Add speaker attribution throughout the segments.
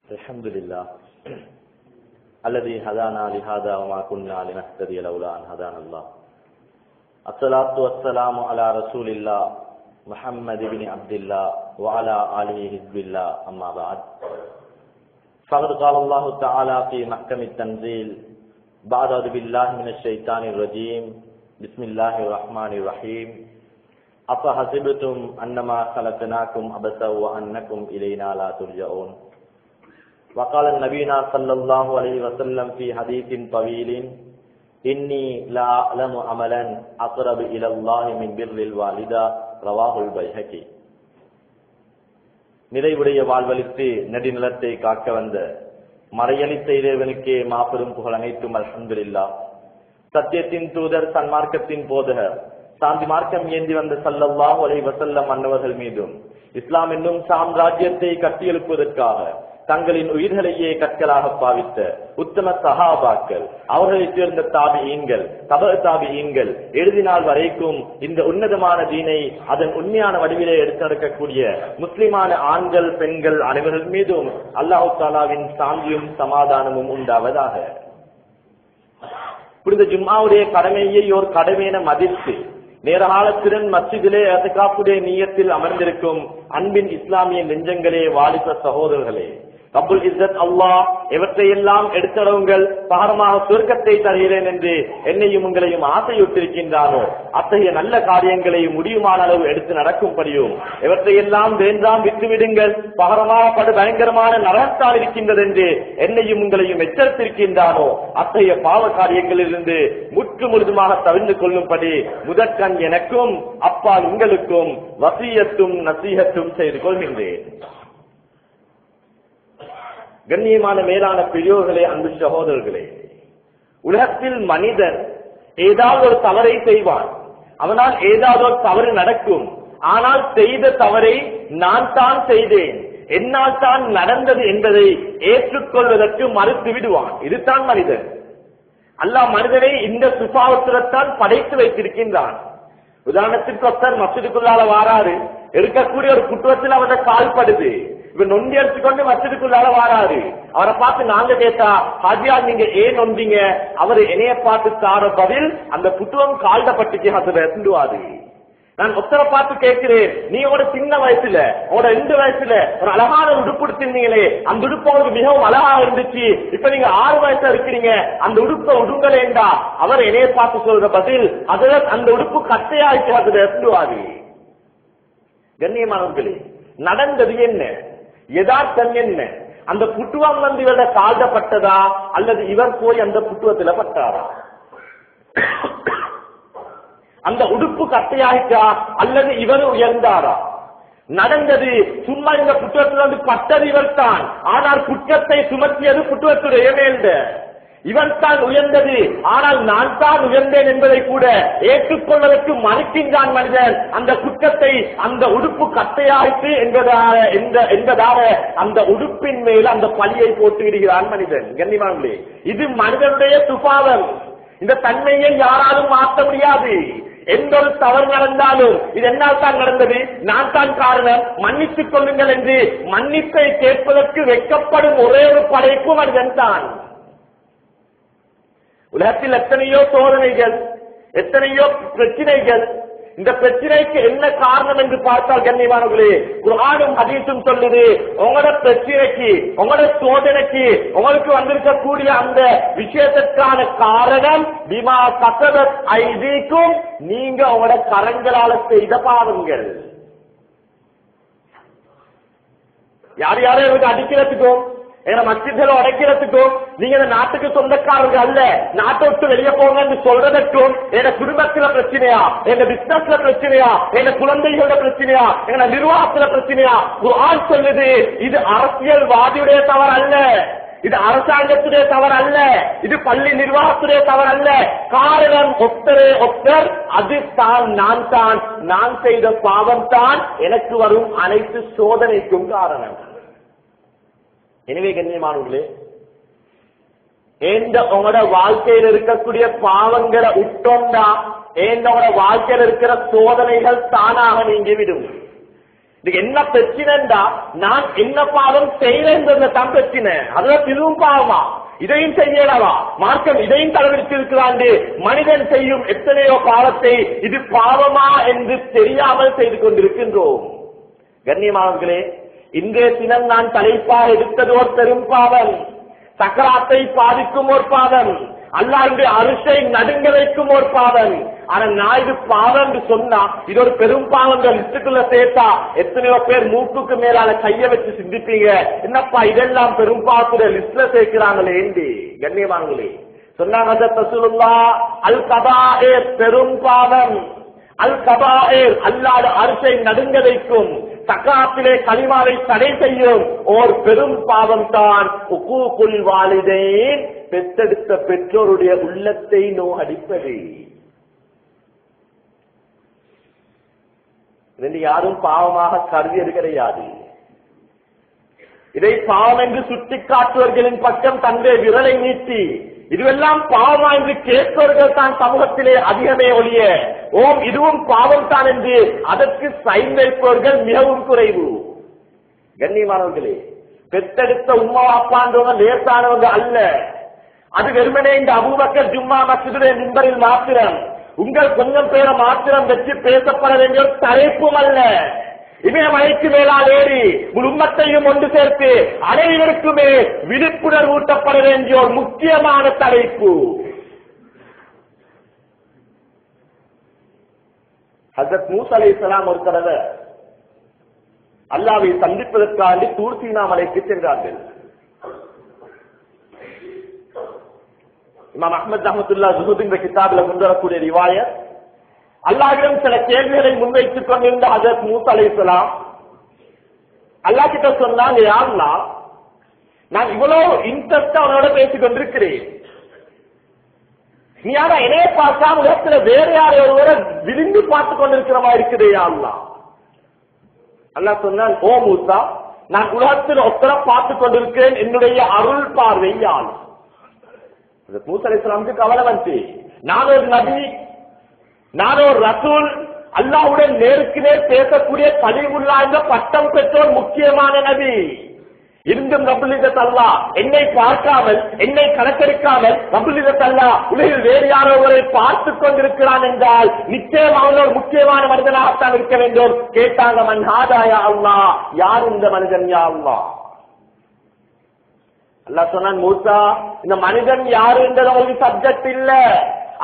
Speaker 1: الحمد لله الذي هدانا لهذا وما كنا لنهتدي لولا أن هدانا الله. الصلاة والسلام على رسول الله محمد بن عبد الله وعلى آله حزب الله. أما بعد، فقد قال الله تعالى في محكم التنزيل بعد أعوذ بالله من الشيطان الرجيم بسم الله الرحمن الرحيم أفحسبتم أنما خلقناكم عبثا وأنكم إلينا لا ترجعون. وقال النبي صلى الله عليه وسلم في حديث طويل إني لا أعلم عملا أقرب إلى الله من بر الوالدة. رواه البيهقي. நிறைவுடைய வாழ்வழித்து நெடுநிலத்தை காக்க வந்த மறையளித்த இறைவனுக்கே மாபெரும் புகழ் அனைத்தும் அல்ஹம்துலில்லாஹ். சத்தியத்தின் தூதர் சன்மார்க்கத்தின் போதகர் சாந்தி மார்க்கம் ஏந்தி வந்த ஸல்லல்லாஹு அலைஹி வஸல்லம் அன்னவர்கள் மீதும் இஸ்லாம் என்னும் சாம்ராஜ்யத்தை கட்டியெழுப்புவதற்காக தங்களின் உயிர்களையே கற்களாக பாவித்த உத்தம சஹாபாக்கள், அவர்களைச் சேர்ந்த தாபிஈன்கள், தபஅ தாபிஈன்கள், எழுதி நாள் வரைக்கும் இந்த உன்னதமான தீனை அதன் உண்மையான வடிவிலே எடுத்து நடக்கக்கூடிய முஸ்லிமான ஆண்கள் பெண்கள் அனைவர்கள் மீதும் அல்லாஹு தஆலாவின் சாந்தியும் சமாதானமும் உண்டாவதாக. புனித ஜும்ஆவுடைய கடமையை ஒரு கடமையென மதித்து நேரகாலத்துடன் மஸ்ஜிதிலே இஅ்திகாஃபுடைய நிய்யத்தில் அமர்ந்திருக்கும் அன்பின் இஸ்லாமிய நெஞ்சங்களே, வாலிப சகோதரர்களே, ரப்புல் இஸ்ஸத் அல்லாஹ் எவற்றையெல்லாம் எடுத்தளவுங்கள் பகரமாக சொர்க்கத்தை தருகிறேன் என்று என்னையும் உங்களையும் ஆசையுற்றிருக்கின்றானோ அத்தகைய நல்ல காரியங்களை முடியுமான அளவு எடுத்து நடக்கும்படியும், எவற்றையெல்லாம் வேண்டாம் விட்டுவிடுங்கள் பகரமாக படு பயங்கரமான நரகத்தால் இருக்கின்றது என்று என்னையும் உங்களையும் எச்சரித்திருக்கின்றானோ அத்தகைய பாவ காரியங்களிலிருந்து முற்று முழுதுமாக தவிர்த்து கொள்ளும்படி முதற்கண் எனக்கும் அப்பால் உங்களுக்கும் வசியத்தும் நசீஹத்தும் செய்து கொள்கின்றேன். கண்ணியமான மேலான பெரியோர்களே, அன்பு சகோதரர்களே, உலகத்தில் மனிதன் ஏதாவது ஒரு தவறை செய்வான், அவனால் ஏதாவது ஒரு தவறு நடக்கும். ஆனால் செய்த தவறை நான் தான் செய்தேன், என்னால் தான் நடந்தது என்பதை ஏற்றுக்கொள்வதற்கு மறுத்து விடுவான். இதுதான் மனிதன். அல்லாஹ் மனிதனை இந்த சுபாவத்துடன் படைத்து வைத்திருக்கின்றான். உதாரணத்திற்கு ஒருத்தர் மஸ்ஜிதுக்குள்ளால வாராரு, இருக்கக்கூடிய ஒரு குற்றத்தில் அவரை கால்படுது, இவர் நொண்டி அடிச்சுக்கொண்டு மஸ்ஜிதுக்குள்ளால வாராரு. அவரை பார்த்து நாங்க கேட்டா, ஹாஜியா நீங்க ஏன் நொண்டிங்க? அவரு என்னைய பார்த்து தார பதில் அந்த புத்துவம் கால்டப்பட்டுக்கு அதுல இருந்துவாரு. நான் ஒருத்தரை பார்த்து கேட்கிறேன், நீ உங்களோட சின்ன வயசுல உங்களோட 2 வயசுல ஒரு அழகான உடுப்பு எடுத்திருந்தீங்களே, அந்த உடுப்பு உங்களுக்கு மிகவும் அழகா இருந்துச்சு, இப்ப நீங்க 6 வயசா இருக்கிறீங்க, அந்த உடுப்பை உடுங்களேண்டா அவர் என்னைய பார்த்து சொல்ற பதில் அதுல அந்த உடுப்பு கட்டையாயிட்டு அதுல இருந்துவாரு. கண்ணியமானவர்களே, நடந்தது என்ன? யதார்த்தம் என்ன? அந்த புட்டுவம் வந்து இவரோட கால்டப்பட்டதா அல்லது இவர் போய் அந்த புட்டுவத்துல பட்டாரா? அந்த உடுப்பு கட்டையாயிட்டா அல்லது இவர் உயர்ந்தாரா? நடந்தது சும்மா இந்த புட்டுவத்தில் வந்து பட்டது இவர் தான், ஆனால் குற்றத்தை சுமத்தியது புட்டுவத்துடைய மேல்த இவன் தான் உயர்ந்தது, ஆனால் நான் தான் உயர்ந்தேன் என்பதை கூட ஏற்றுக்கொள்வதற்கு மறுக்கின்றான் மனிதன். அந்த குற்றத்தை அந்த உடுப்பு கட்டையாயிற்று என்பதாக அந்த உடுப்பின் மேல் அந்த பழியை போட்டு விடுகிறான் மனிதன். கண்ணியமானவர்களே, இது மனிதனுடைய சுபாவம். இந்த தன்மையை யாராலும் மாற்ற முடியாது. எந்த ஒரு தவறு நடந்தாலும் இது என்னால் தான் நடந்தது, நான் தான் காரணம், மன்னித்துக் கொள்ளுங்கள் என்று மன்னிப்பை கேட்பதற்கு வெட்கப்படும் ஒரே ஒரு படைப்பு மனிதன் தான். உலகத்தில் எத்தனையோ சோதனைகள், எத்தனையோ பிரச்சனைகள். இந்த பிரச்சனைக்கு என்ன காரணம் என்று பார்த்தால் கண்ணியமானவர்களே, குர்ஆனும் ஹதீஸும் சொல்லுது, உங்களோட பிரச்சனைக்கு உங்களோட சோதனைக்கு உங்களுக்கு வந்திருக்கக்கூடிய அந்த விஷயத்திற்கான காரணம் பிமா கஸபத் ஐதீக்கும், நீங்க உங்களோட கரங்களால செய்த பாவங்கள். யார் யாரும் எனக்கு அடிக்கிறதுக்கும் எங்க மஸ்ஜித்களை உடைக்கிறதுக்கும், நீங்க இந்த நாட்டுக்கு சொந்தக்காரர்கள் அல்ல, நாட்டை விட்டு வெளியே போங்க என்று சொல்றதற்கும், எங்க குடும்பத்துல பிரச்சனையா, எங்க பிசினஸ்ல பிரச்சனையா, எங்க குழந்தைகளோட பிரச்சனையா, எங்க நிர்வாகத்துல பிரச்சனையா, குர்ஆன் சொல்லுது இது அரசியல்வாதியுடைய தவறு அல்ல, இது அரசாங்கத்துடைய தவறு அல்ல, இது பள்ளி நிர்வாகத்துடைய தவறு அல்ல. காரணம் ஒத்தர் அது தான், நான் செய்த பாவம் தான் எனக்கு வரும் அனைத்து சோதனைக்கும் காரணம். எனவே கண்ணியமானவர்களே, உங்களோட வாழ்க்கையில் இருக்கக்கூடிய பாவங்களை விட்டோண்டா உங்களோட வாழ்க்கையில் இருக்கிற சோதனைகள் தானாக நீங்கிவிடும். இதுக்கு என்ன பிரச்சனைடா, நான் என்ன பாவம் செய்யறேன் தான் பிரச்சனை. அதுல இதுவும் பாவமா, இதையும் செய்யலவா, மார்க்கம் இதையும் தலைவிரித்திருக்கிறான். மனிதன் செய்யும் எத்தனையோ பாவத்தை இது பாவமா என்று தெரியாமல் செய்து கொண்டிருக்கின்றோம். கண்ணியமானவர்களே, இன்றைய தினம் நான் தலைப்பாக எடுத்தது ஒரு பெரும் பாவம், சக்கராத்தை பாதிக்கும் ஒரு பாவம், அல்லாஹ்வுடைய அரிசை நடுங்க வைக்கும் ஒரு பாவம். ஆனா நான் இது பாவம் என்று சொன்னா இது ஒரு பெரும் பாவம் லிஸ்டுக்குள்ள சேர்த்தா எத்தனையோ பேர் மூக்குக்கு மேலால கைய வச்சு சிந்திப்பீங்க, என்னப்பா இதெல்லாம் பெரும் பாவத்துடைய லிஸ்ட்ல சேர்க்கிறாங்களே என்று. கண்ணியமானங்களே, சொன்னாங்க ஹஜ்ரத் ரசூலுல்லாஹ், அல் கபாயிர் பெரும் பாவம், அல் கபாயிர் அல்லாஹ்வுடைய அரிசை நடுங்க வைக்கும், சக்காத்திலே கலிமாவை தடை செய்யும் ஓர் பெரும் பாவம் தான் உக்கூகுல் வாலிதைன், பெற்றெடுத்த பெற்றோருடைய உள்ளத்தை நோகடிப்பது. யாரும் பாவமாக கருதியது கிடையாது. இதை பாவம் என்று சுட்டிக்காட்டுவர்களின் பக்கம் தன்னுடைய விரலை நீட்டி இதுவெல்லாம் பாவமா என்று கேட்பவர்கள் தான் சமூகத்திலே அதிகமே ஒழிய ஓம் இதுவும் பாவம் தான் என்று அதற்கு சைன் வைப்பவர்கள் மிகவும் குறைவு. கண்ணியமானவர்களே, பெற்றெடுத்த உம்மா அப்பான்றவங்க லேசானவங்க அல்ல. அது வெறுமனே இந்த அபூபக்கர் ஜும்மா மஸ்ஜிதுடைய மிம்பரில் மாத்திரம் உங்கள் கொஞ்சம் பேரை மாத்திரம் வச்சு பேசப்பட வேண்டிய தலைப்பும் அல்ல. இமயமலைக்கு மேலால் ஏறி உம்மத்தையும் ஒன்று சேர்த்து அனைவருக்குமே விழிப்புணர்வு ஊட்டப்பட வேண்டிய ஒரு முக்கியமான தலைப்பு. ஹஜ்ரத் மூஸா அலைஹிஸ்ஸலாம் ஒரு தடவை அல்லாஹ்வை சந்திப்பதற்காக தூர் சீனா மலைக்கு சென்றார்கள். இமாம் அஹ்மத் ரஹ்மத்துல்லாஹி ஸுஹூத் என்ற கிதாபில் கொண்டு வரக்கூடிய ரிவாயத், அல்லாஹ்விடம் சில கேள்விகளை முன்வைத்துக் கொண்டிருந்த ஹஜ்ரத் மூஸா அலைஹிஸ்ஸலாம் அல்லாஹ் கிட்ட சொன்னாங்க, யா அல்லாஹ், நான் இவ்வளவு இன்ட்ரெஸ்டா அவனோட பேசிக் கொண்டிருக்கிறேன், நீ யாரா என்னைய பார்த்தா உலகத்துல வேற யாரை ஒருவரை விரும்பி பார்த்துக் கொண்டிருக்கிற மாதிரி இருக்குதே யா அல்லாஹ். அல்லாஹ் சொன்னான், ஓ மூஸா, நான் உலகத்தில் ஒத்தரை பார்த்துக் கொண்டிருக்கிறேன் என்னுடைய அருள் பார்வையால். மூஸா அலைஹிஸ்ஸலாமுக்கு கவலை வந்து, நான் ஒரு நபி, நான் ஒரு ரசூல், அல்லாஹ்வுடன் நேருக்கு நேர் பேசக்கூடிய கலீமுல்லாஹ் என்ற பட்டம் பெற்றோர் முக்கியமான நபி. இருந்தும் ரப்புல் இஸ்ஸத் அல்லாஹ் என்னை பார்க்காமல் என்னை கணக்கெடுக்காமல் ரப்புல் இஸ்ஸத் அல்லாஹ் உலகில் வேறு யாரோ ஒருவரை பார்த்துக் கொண்டிருக்கிறான் என்றால் நிச்சயம் அவன் ஒரு முக்கியமான மனிதனாகத்தான் இருக்க வேண்டும். கேட்டாங்க, மன் ஹாதா யா அல்லாஹ், யார் இந்த மனிதன் யா அல்லாஹ்? அல்லாஹ் சொன்னான், மூஸா, இந்த மனிதன் யாரு என்றது உங்களுக்கு சப்ஜெக்ட் இல்ல,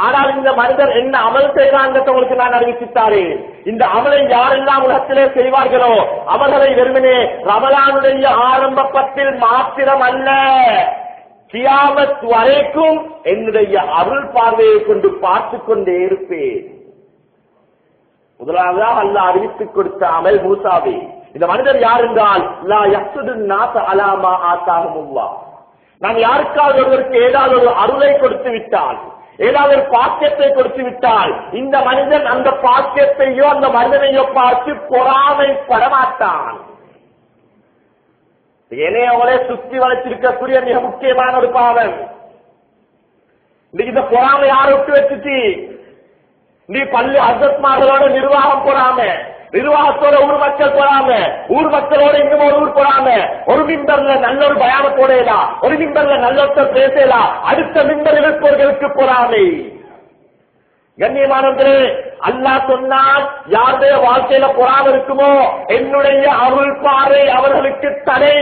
Speaker 1: ஆனால் இந்த மனிதர் என்ன அமல் செய்கிறாங்க உங்களுக்கு நான் அறிவித்தாரேன். இந்த அமலை யாரெல்லாம் உலகத்திலே செய்வார்களோ அவர்களை வெறுமனே ரமலானுடைய ஆரம்ப பத்தில் மாத்திரம் அல்ல, கியாமத் வரைக்கும் என்னுடைய அருள் பார்வையை கொண்டு பார்த்துக் கொண்டே இருப்பேன். முதலாவதாக அல்லாஹ் அறிவித்துக் கொடுத்த அமல் மூஸாவே, இந்த மனிதர் யார் என்றால் லா யஹ்சுது நாஸ அலா மா ஆதாஹுமுல்லாஹ், நான் யாருக்காவது ஒருவருக்கு ஏதாவது ஒரு அருளை கொடுத்து விட்டால், ஏதாவது ஒரு பாக்கியத்தை கொடுத்து விட்டால் இந்த மனிதன் அந்த பாக்கியத்தையோ அந்த மனிதனையோ பார்த்து பொறாமைப்படமாட்டான். என்னையோட சுத்தி வளைச்சிருக்கக்கூடிய மிக முக்கியமான ஒரு பாவம். இந்த பொறாமை யாரை விட்டு வச்சுட்டு நீ பள்ளி ஹஜ்ரத்மார்களோட நிர்வாகம் போறாம, நிர்வாகத்தோட ஊர் மக்கள் போறாம, ஊர் மக்களோட இன்னும் ஒரு ஊர் போறாம, ஒரு மிம்பர்ல நல்ல ஒரு பயான போடலாம், ஒரு மிம்பர்ல நல்லொருத்தர் பேசலாம், அடுத்த மிம்பர் இருப்பவர்களுக்கு பொறாமை. கண்ணியமானவர்களே, அல்லாஹ் சொன்னால் யாருடைய வாழ்க்கையில பொறாமை இருக்குமோ என்னுடைய அருள் பார்வை அவர்களுக்கு தடை.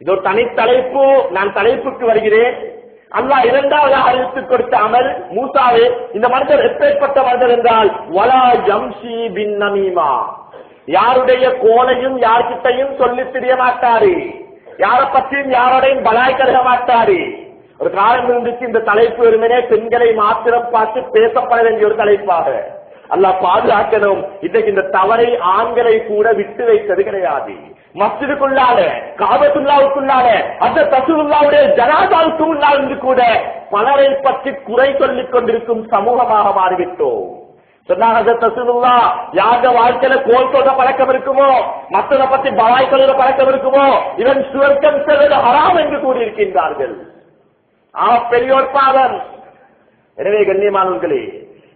Speaker 1: இது ஒரு தனி தலைப்பு. நான் தலைப்புக்கு வருகிறேன். அல்லாஹ் இரண்டாவது அறிவித்துக் கொடுத்த அமல் மூஸாவே, இந்த மனிதர் எப்பேற்பட்ட மனிதர் என்றால் வலா ஜம்ஷி பின் நமீமா, யாருடைய கோலையும் யார்கிட்டையும் சொல்லி தெரிய மாட்டாரு, யாரை பற்றியும் யாரோடையும் பலாய் கருக மாட்டாரு. ஒரு காலம் இருந்துச்சு இந்த தலைப்பு வெறுமனே பெண்களை மாத்திரம் பார்த்து பேசப்பட வேண்டிய ஒரு தலைப்பாக. அல்லாஹ் பாதுகாக்கணும். இன்றைக்கு இந்த தவறை ஆண்களை கூட விட்டு வைத்தது கிடையாது. மஸ்ஜிதுக்குள்ளால, காபத்துல்லாவுக்குள்ளால, அந்த ரசூலுல்லாஹ்வுடைய ஜனாசாவுக்கு உள்ளால் இருந்து கூட பலரை பற்றி குறை சொல்லிக் கொண்டிருக்கும் சமூகமாக மாறிவிட்டோம். சொன்னாங்க ரசூலுல்லாஹ், யாருடைய வாழ்க்கையில கோல் சொல்ற பழக்கம் இருக்குமோ, மற்றதை பற்றி பலாய் சொல்ற பழக்கம் இருக்குமோ, இவன் சுவர்க்கம் செல்வது ஹராம் என்று கூறியிருக்கின்றார்கள். பெரியோர் பாவம். எனவே கண்ணியமானவர்களே,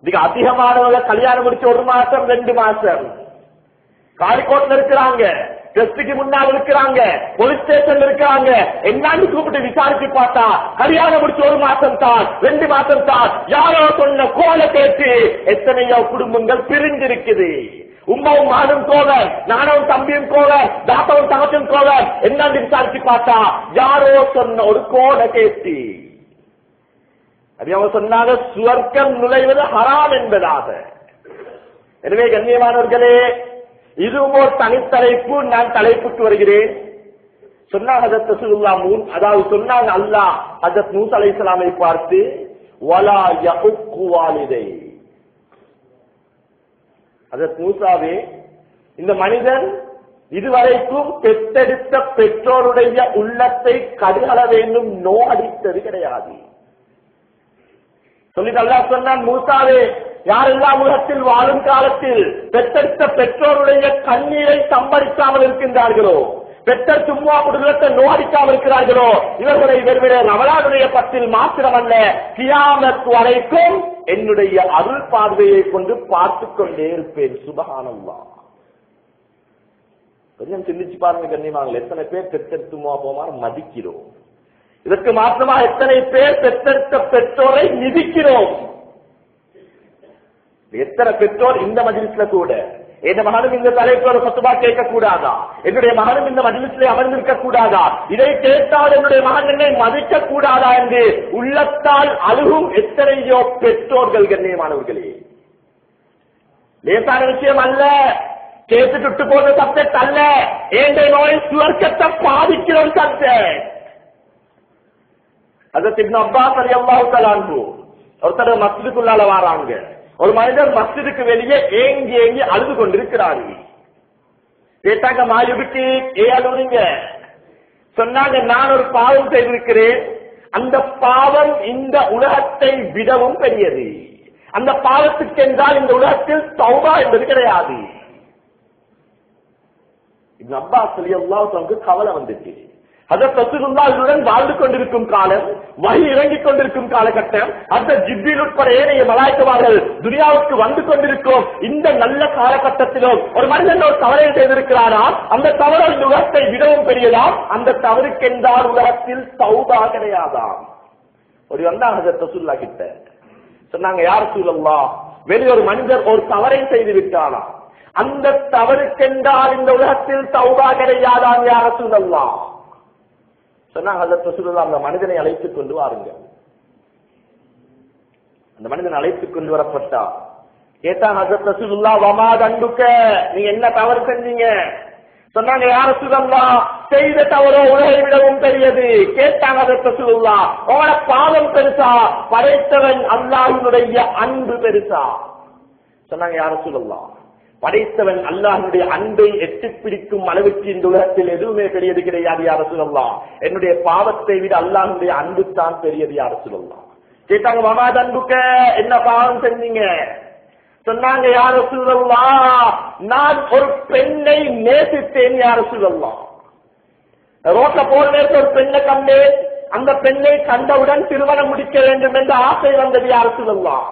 Speaker 1: மிக அதிகமானவங்க கல்யாணம் முடிச்சு 1 மாசம் 2 மாசம் காலிக்கோட்ல இருக்கிறாங்க, டெஸ்டுக்கு முன்னால் இருக்கிறாங்க, போலீஸ் ஸ்டேஷன்ல இருக்கிறாங்க. என்னன்னு கூப்பிட்டு விசாரிச்சு பார்த்தா கல்யாணம் முடிச்சு 1 மாசம் தான் 2 மாசம் தான் யாரோ சொன்ன கோல கேட்டு எத்தனையோ குடும்பங்கள் பிரிஞ்சிருக்குது. உம்மாவும் மகனும் கோவர், நானும் தம்பியும் கோவர், தாத்தாவும் தங்கச்சும் கோவர். என்னன்னு விசாரிச்சு பார்த்தா யாரோ சொன்ன ஒரு கோல கேட்டு அது அவங்க சொன்னாங்க சுவர்க்கம் நுழைவது ஹராம் என்பதாக. எனவே கண்ணியமானவர்களே, இதுவும் ஒரு தனித்தலைப்பு. நான் தலைப்புக்கு வருகிறேன். சொன்னாங்க ஹஜரத் ரசூலுல்லாஹ் அதாவது சொன்னாங்க அல்லாஹ் ஹஜரத் மூசா அலைஹிஸ்ஸலாமை பார்த்து வலா யஉக்கு வாலிதை, ஹஜரத் மூசாவே, இந்த மனிதன் இதுவரைக்கும் பெற்றெடுத்த பெற்றோருடைய உள்ளத்தை கடுகள வேண்டும் நோடித்தது கிடையாது. சொல்லிட்டு அல்லாஹ் சொன்னான், மூசாவே, யாரெல்லாம் உலகத்தில் வாழும் காலத்தில் பெற்றெடுத்த பெற்றோருடைய கண்ணீரை சம்பரிக்காமல் இருக்கின்றார்களோ, பெற்றோர் சும்மா குடும்பத்தை நோடிக்காமல் இருக்கிறார்களோ, இவர்களை வெறுவிட ரமலானுடைய 10 மாத்திரமல்ல கியாமத் வரைக்கும் என்னுடைய அருள் பார்வையை கொண்டு பார்த்துக் கொண்டே இருப்பேன். சுப்ஹானல்லாஹ். கொஞ்சம் சிந்திச்சு பாருங்க கண்ணியமானவர்களே, எத்தனை பேர் பெற்றெடுத்து போமா மதிக்கிறோம். இதற்கு மாற்றமா எத்தனை பேர் பெற்றெடுத்த பெற்றோரை மிதிக்கிறோம். எத்தனை பெற்றோர் இந்த மஜ்லிஸ்ல கூட என் மகனும் இந்த தலைப்போட சொத்துமா கேட்க கூடாதா, என்னுடைய மகனும் இந்த மஜ்லிஸ்ல அமர்ந்திருக்க கூடாதா, இதை கேட்டால் என்னுடைய மகன் என்னை மதிக்க கூடாதா என்று உள்ளத்தால் அழுகும் எத்தனையோ பெற்றோர்கள் கண்ணியமானவர்களே. லேசான விஷயம் அல்ல, கேட்டு விட்டு போன சப்ஜெக்ட் அல்ல, ஏண்ட நோய் சுவர்க்கத்தை பாதிக்கிற ஒரு சப்ஜெக்ட். ஹஜ்ரத் இப்னு அப்பாஸ் ரலியல்லாஹு தஆலா அன்ஹு ஒருத்தர் மஸ்ஜிதுக்குள்ளால வராங்க. ஒரு மனிதர் மஸ்ஜிதுக்கு வெளியே ஏங்கி ஏங்கி அழுது கொண்டிருக்கிறாரு. கேட்டாங்க, மாயுபிக்கு ஏ அழுவுறீங்க? சொன்னாங்க, நான் ஒரு பாவம் செய்திருக்கிறேன், அந்த பாவம் இந்த உலகத்தை விடவும் பெரியது. அந்த பாவத்துக்கு என்றால் இந்த உலகத்தில் தௌபா என்பது கிடையாது. இப்னு அப்பாஸ் ரலியல்லாஹு தஆலா கவலை வந்துச்சு. ஹஜ்ரத் ரசூலுல்லாஹ்வுடன் வாழ்ந்து கொண்டிருக்கும் காலம், வஹி இறங்கிக் கொண்டிருக்கும் காலகட்டம், அந்த ஜிப்ரீல் உட்பட ஏனைய மலாய்க்கமார்கள் துனியாவுக்கு வந்து கொண்டிருக்கும் இந்த நல்ல காலகட்டத்திலும் ஒரு மனிதன் ஒரு தவறை செய்திருக்கிறாராம், அந்த தவறு இந்த உலகத்தை விடவும் பெரியதாம், அந்த தவறுக்கென்றால் உலகத்தில் தௌபா கிடையாதாம். ஒரு வந்தா ஹஜ்ரத் ரசூலுல்லாஹ் கிட்ட சொன்னாங்க, யா ரசூலல்லாஹ், வெளியொரு மனிதர் ஒரு தவறை செய்து விட்டாராம், அந்த தவறுக்கென்றால் இந்த உலகத்தில் தௌபா கிடையாதாம் யா ரசூலல்லாஹ். சொன்னாங்க ஹஜ்ரத் ரசூலுல்லாஹ், அந்த மனிதனை அழைத்துக் கொண்டு வாருங்க. அந்த மனிதன் அழைத்துக் கொண்டு வரப்பட்டா கேட்டான் ஹஜ்ரத் ரசூலுல்லாஹ், வமா தண்டுக்க, நீங்க என்ன தவறு செஞ்சீங்க? சொன்னாங்க, யா ரசூலல்லாஹ், செய்த தவறோ உலகை விடவும் பெரியது. கேட்டாங்க ஹஜ்ரத் ரசூலுல்லாஹ், உங்களோட பாவம் பெருசா, படைத்தவன் அல்லாஹ்வுடைய அன்பு பெருசா? சொன்னாங்க, யா ரசூலல்லாஹ், படைத்தவன் அல்லாஹ்வுடைய அன்பை எட்டிப் பிடிக்கும் அளவுக்கு இந்த உலகத்தில் எதுவுமே பெரியது கிடையாது யா ரசூலல்லாஹ். என்னுடைய பாவத்தை விட அல்லாஹ்வுடைய அன்பு தான் பெரியது யா ரசூலல்லாஹ். கேட்டாங்க, வமா தண்டுக்க, என்ன பாவம் செஞ்சீங்க? சொன்னாங்க, யா ரசூலல்லாஹ், நான் ஒரு பெண்ணை நேசித்தேன் யா ரசூலல்லாஹ். ரோட்ல போற நேரத்தில் ஒரு பெண்ணை கண்டேன், அந்த பெண்ணை கண்டவுடன் திருமணம் முடிக்க வேண்டும் என்ற ஆசை வந்தது யா ரசூலல்லாஹ்.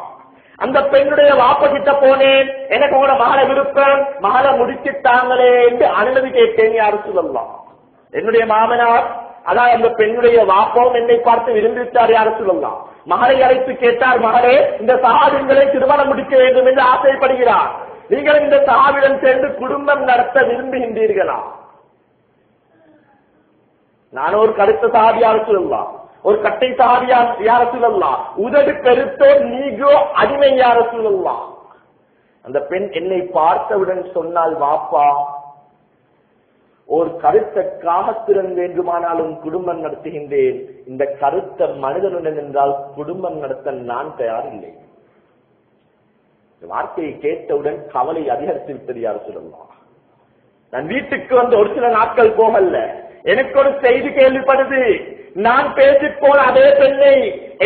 Speaker 1: அந்த பெண்ணுடைய வாப்ப கிட்ட போனேன், எனக்கு உங்களோட மகளை விருப்பம், மகளை முடிச்சுட்டாங்களே என்று அனுமதி கேட்டேன் யா ரசூலல்லாஹ். என்னுடைய மாமனார், அதான் அந்த பெண்ணுடைய வாப்பவும் என்னை பார்த்து விரும்பிவிட்டார் யா ரசூலல்லாஹ். மகளை அழைத்து கேட்டார், மகளே, இந்த சஹாபிகளை திருமணம் முடிக்க வேண்டும் என்று ஆசைப்படுகிறார், நீங்கள் இந்த சஹாபியுடன் சேர்ந்து குடும்பம் நடத்த விரும்புகின்றீர்களா? நான் ஒரு கருத்த சஹாபி யா ரசூலல்லாஹ், ஒரு கட்டை சஹாபியா யா ரசூலல்லாஹ், உதடு பெருத்தோ நீகோ அடிமை யா ரசூலல்லாஹ். அந்த பெண் என்னை பார்த்தவுடன் சொன்னால், வாப்பா, ஒரு கருத்த காகத்துடன் வேண்டுமானாலும் குடும்பம் நடத்துகின்றேன், இந்த கருத்த மனிதனுடன் என்றால் குடும்பம் நடத்த நான் தயாரில்லை. வார்த்தையை கேட்டவுடன் கவலை அதிகரித்து விட்டது யா ரசூலல்லாஹ். நான் வீட்டுக்கு வந்து ஒரு சில நாட்கள் போகல, எனக்கு ஒரு செய்தி கேள்விப்படுது, நான் பேசி போன அதே பெண்ணை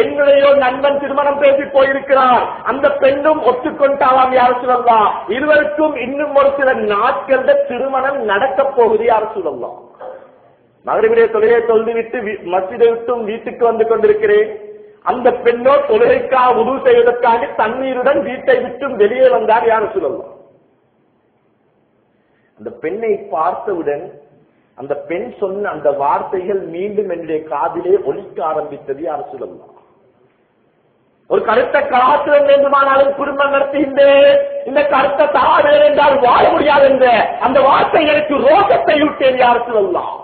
Speaker 1: என்னுடைய நண்பன் திருமணம் பேசி போயிருக்கிறார், அந்த பெண்ணும் ஒத்துக்கொண்டாலாம் யா ரசூலல்லாஹ். இருவருக்கும் இன்னும் ஒரு சில நாட்கள் திருமணம் நடக்க போகுது யா ரசூலல்லாஹ். மகரிபுடைய தொழுகையை தொழுது விட்டு மஸ்ஜிதை விட்டும் வீட்டுக்கு வந்து கொண்டிருக்கிறேன். அந்த பெண்ணோ தொழுகைக்காக உது செய்வதற்காக தண்ணீருடன் வீட்டை விட்டு வெளியே வந்தார் யார் சொல்லலாம். அந்த பெண்ணை பார்த்தவுடன் அந்த பெண் சொன்ன அந்த வார்த்தைகள் மீண்டும் என்னுடைய காதிலே ஒலிக்க ஆரம்பித்தது யார் சொல்லலாம். ஒரு கருத்தை காற்று வேண்டுமானாலும் குடும்பம் நடத்துகின்றேன், இந்த கருத்தை தராது என்றால் வாழ முடியாது என்ற அந்த வார்த்தை எனக்கு ரோகத்தை விட்டேன் யார் சொல்லலாம்.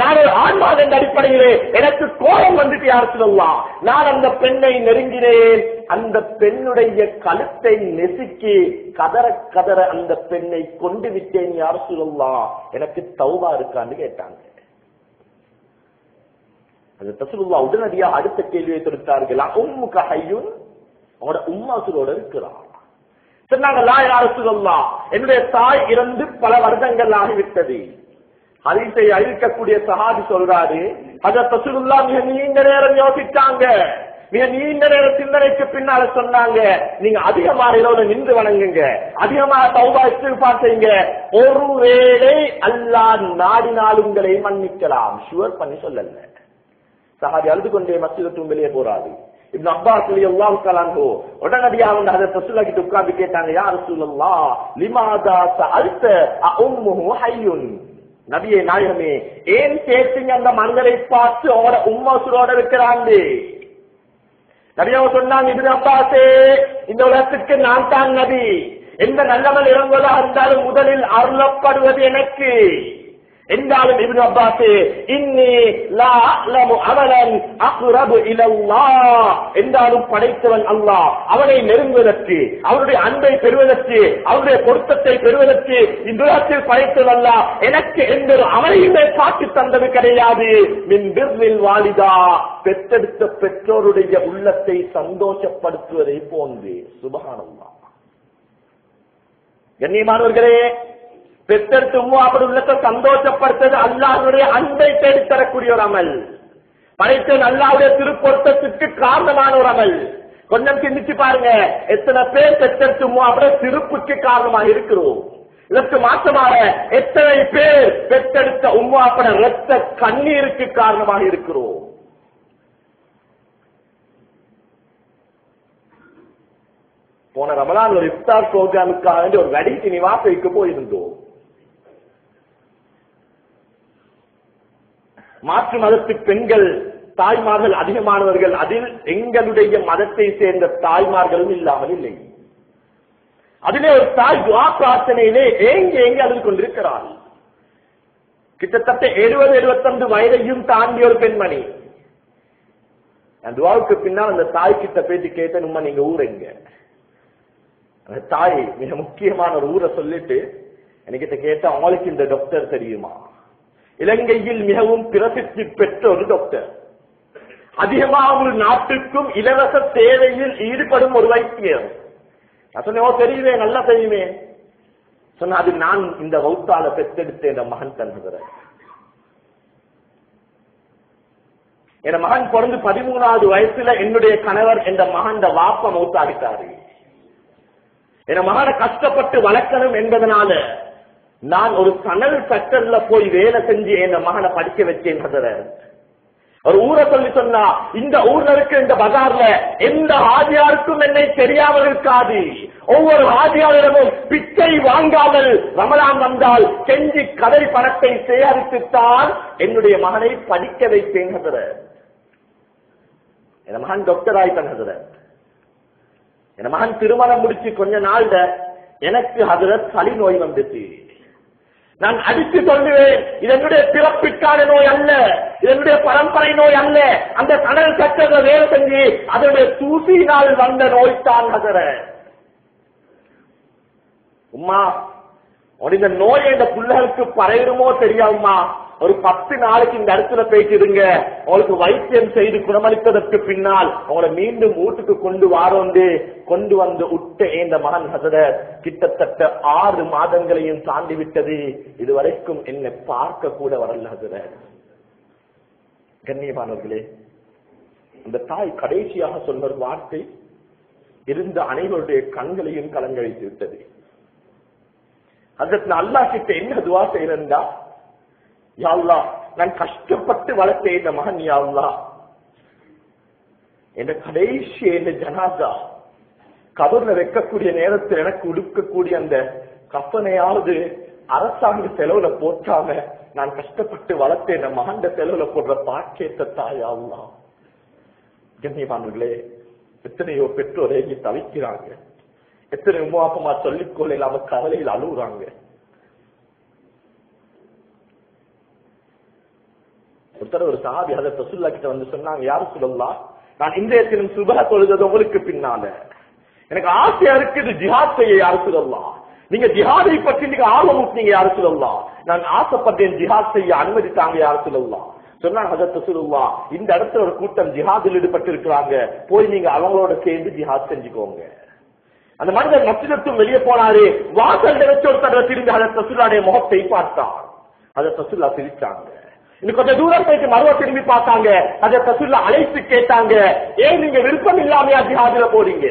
Speaker 1: நான் ஒரு ஆன்மாவின் என்ற அடிப்படையிலே எனக்கு கோபம் வந்துட்டு யார் சொல்லலாம். நான் அந்த பெண்ணை நெருங்கினேன், அந்த பெண்ணுடைய கழுத்தை நெசுக்கி கதற கதற அந்த பெண்ணை கொண்டு விட்டேன் யார் சொல்லலாம். எனக்கு தௌபா இருக்கான்னு கேட்டாங்க. ரசூலுல்லாஹ் உடனடியாக அடுத்த கேள்வியை தொடுத்தார்கள். உம்முக ஹய்யுன், அவங்களோட உம்மா சுரோட இருக்கிறார். சொன்னாங்க, லா யா ரசூலல்லாஹ், என்னுடைய தாய் இறந்து பல வருடங்கள் ஆகிவிட்டது. ஹதீஸை அறிவிக்கக்கூடிய சஹாபி சொல்றாரு, ஹஜ்ரத் ரசூலுல்லாஹ் மிக நீண்ட நேரம் யோசிச்சாங்க. மிக நீண்ட நேர சிந்தனைக்கு பின்னால சொன்னாங்க, நீங்க அதிகமாக இரவுல நின்று வணங்குங்க, அதிகமாக தௌபா இஸ்திக்ஃபார் செய்யுங்க, ஒருவேளை அல்லாஹ் நாடினால் உங்களை மன்னிக்கலாம். ஷுவர் பண்ணி சொல்லல. சஹாபி அழுது கொண்டே மஸ்ஜிதுக்கு வெளியே போறாரு. இப்னு அப்பாஸ் ரலியல்லாஹு தஆலா அன்ஹு உடனடியாக வந்து ஹஜ்ரத் ரசூலுல்லாஹ் கிட்ட உட்கார்ந்து கேட்டாங்க, யா ரசூலல்லாஹ் லிமாதா சஅல்த அம்முஹு ஹய்யுன், நபியே நாயகமே ஏன் கேட்டீங்க அந்த மனிதரை பார்த்து அவரோட உம்மா சுரோட இருக்கிறாங்க. நபியாவ சொன்னாங்க, இப்னு அப்பாஸே, இந்த உலகத்துக்கு நான் தான் நபி, எந்த நல்லவன் இறங்குவதாக இருந்தாலும் முதலில் அருளப்படுவது எனக்கு என்றாலும் இப்னு அப்பாஸ் இன்னி லா அலமு அமலன் அக்ரபு இலல்லாஹ், என்றாலும் படைத்தவன் அல்லாஹ், அவனை நெருங்குவதற்கு, அவருடைய அன்பை பெறுவதற்கு, அவருடைய பொருத்தத்தை பெறுவதற்கு இந்த உலகத்தில் படைத்தவன் அல்லாஹ் எனக்கு எந்த ஒரு அமலையுமே காட்டி தந்தது கிடையாது. மின் பிர்ரில் வாலிதா, பெற்றெடுத்த பெற்றோருடைய உள்ளத்தை சந்தோஷப்படுத்துவதை போன்று. சுப்ஹானல்லாஹ். கண்ணியமானவர்களே, பெற்றெடுத்து உம்மாவுடைய உள்ளத்தை சந்தோஷப்படுத்தது அல்லாஹ்வுடைய அன்பை தேடித்தரக்கூடிய ஒரு அமல், படைத்த அல்லாஹ்வுடைய திருப்பொருத்தத்திற்கு காரணமான ஒரு அமல். கொஞ்சம் சிந்திச்சு பாருங்க, எத்தனை பேர் பெற்றெடுத்து உம்மாவுடைய திருப்புக்கு காரணமாக இருக்கிறோம். இதற்கு மாற்றமாக எத்தனை பேர் பெற்றெடுத்த உம்மாவுடைய இரத்த கண்ணீருக்கு காரணமாக இருக்கிறோம். போன ரமலான் ஒரு இஃப்தார் ப்ரோக்ராமுக்காக ஒரு வடிக்கு நிவாசிக்கு போயிருந்தோம். மாற்று மதத்து பெண்கள் தாய்மார்கள் அதிகமானவர்கள், அதில் எங்களுடைய மதத்தை சேர்ந்த தாய்மார்களும் இல்லாமல் இல்லை. அதிலே ஒரு தாய் துஆ பிரார்த்தனையிலே ஏங்கி அதில் கொண்டிருக்கிறாள். கிட்டத்தட்ட 70-75 வயதையும் தாண்டிய ஒரு பெண்மணி. அந்த துஆவுக்கு பின்னால் அந்த தாய் கிட்ட பேசி கேட்டேன், உம்மா நீங்க ஊர் எங்க? அந்த தாய் மிக முக்கியமான ஒரு ஊரை சொல்லிட்டு என்கிட்ட கேட்டா, அவங்களுக்கு இந்த டாக்டர் தெரியுமா? இலங்கையில் மிகவும் பிரசித்தி பெற்ற ஒரு டாக்டர், அதிகமாக ஒரு நாட்டுக்கும் இலவச சேவையில் ஈடுபடும் ஒரு வைத்தியர். நான் சொன்னேன், தெரியுமே, நல்லா தெரியுமே. சொன்ன, அது நான் இந்த வௌத்தால பெற்றெடுத்த என் மகன் தந்துகிற. என் மகன் பிறந்து 13வது வயசுல என்னுடைய கணவர் என்ற மகன் வாப்ப மௌத்தாடித்தாரு. என் மகனை கஷ்டப்பட்டு வளர்க்கணும் என்பதனால நான் ஒரு சணல் செக்டர்ல போய் வேலை செஞ்சு என் மகனை படிக்க வச்சேன். ஒரு ஊரை சொல்லி சொன்னா, இந்த ஊர்ல இருக்க இந்த பஜார்ல எந்த ஆதியாருக்கும் என்னை தெரியாமல் இருக்காது. ஒவ்வொரு ஆதியாரிடமும் பிச்சை வாங்காமல் ரமலான் வந்தால் செஞ்சு கதறி பணத்தை சேகரித்துத்தான் என்னுடைய மகனை படிக்க வைப்பேன். என் மகன் டாக்டர் ஆயிட்டான். என் மகன் திருமணம் முடிச்சு கொஞ்ச நாள்ல எனக்கு ஹதரத் சளி நோய் வந்துச்சு. நான் அடித்து சொல்லுவேன், இதனுடைய பிறப்பிற்கான நோய் அல்ல, இதனுடைய பரம்பரை நோய் அல்ல. அந்த சணல் சட்டத்தை வேலை செஞ்சு அதனுடைய தூசியினால் வந்த நோய் தான் ஹதரத். உம்மா, இந்த நோய் இந்த பிள்ளைகளுக்கு பரவிடுமோ தெரியாதுமா, ஒரு 10 நாளைக்கு இந்த இடத்துல போயிட்டு இருங்க, உங்களுக்கு வைத்தியம் செய்து குணமளித்ததற்கு பின்னால் உங்களை மீண்டும் வீட்டுக்கு கொண்டு வந்து உட்ட இந்த மகன் ஹசரத் கிட்டத்தட்ட 6 மாதங்களையும் தாண்டி விட்டது. இதுவரைக்கும் என்னை பார்க்க கூட வரல ஹசரத். கண்ணியமானவர்களே, இந்த தாய் கடைசியாக சொன்ன ஒரு வார்த்தை இருந்த அனைவருடைய கண்களையும் கலங்கழித்து விட்டது. அதற்கு நான் அல்லாஹ் கிட்ட என்ன துஆ செய்யறேன்டா, யா அல்லாஹ், நான் கஷ்டப்பட்டு வளர்த்தேன் இந்த மகன், யா அல்லாஹ் என்ற கடைசி என்ற ஜனாதா கபர்ல வைக்கக்கூடிய நேரத்தில் எனக்கு உடுக்கக்கூடிய அந்த கப்பனையாவது அரசாங்க செலவுல போட்டாம நான் கஷ்டப்பட்டு வளர்த்தேன் மகண்ட செலவுல போடுற பாக்கியத்தை தாயாவலாம். கண்ணியமானவர்களே, எத்தனையோ பெற்றோரை இங்க தவிக்கிறாங்க, எத்தனை உமா அப்பமா சொல்லிக்கொள்ள இல்லாம கவலையில் அழுகுறாங்க. ஒருத்தர் ஒரு சஹாபி ஹஜ்ரத் ரசூலுல்லாஹ் கிட்ட வந்து சொன்னாங்க, யா ரசூலல்லாஹ், நான் இன்றைய தினம் சுபஹ் தொழுதது உங்களுக்கு பின்னால எனக்கு ஆசையா இருக்குது ஜிஹாத் செய்ய, யா ரசூலல்லாஹ். நீங்க ஜிஹாதை பற்றி நீங்க ஆர்வம் ஊட்டினீங்க, யா ரசூலல்லாஹ். நான் ஆசைப்பட்டேன் ஜிஹாத் செய்ய அனுமதித்தாங்க, யா ரசூலல்லாஹ். சொன்னாங்க ஹஜ்ரத் ரசூலுல்லாஹ், இந்த இடத்துல ஒரு கூட்டம் ஜிஹாதில் ஈடுபட்டு இருக்கிறாங்க, போய் நீங்க அவங்களோட சேர்ந்து ஜிஹாத் செஞ்சுக்கோங்க. அந்த மனிதர் மஸ்ஜிதுக்கு வெளியே போனாரு, வாசல் நினைச்ச ஒரு தடவை திரும்பி ஹஜ்ரத் ரசூலுல்லாஹ்வுடைய முகத்தை பார்த்தார். ஹஜ்ரத் ரசூலுல்லாஹ் சிரிச்சாங்க. இன்னும் கொஞ்சம் தூரம் போயிட்டு மறுவ திரும்பி பார்த்தாங்க. ஹஜ்ரத் ரசூலுல்லாஹ் அழைத்து கேட்டாங்க, ஏன் நீங்க விருப்பம் இல்லாமையா ஜிஹாதுல போறீங்க?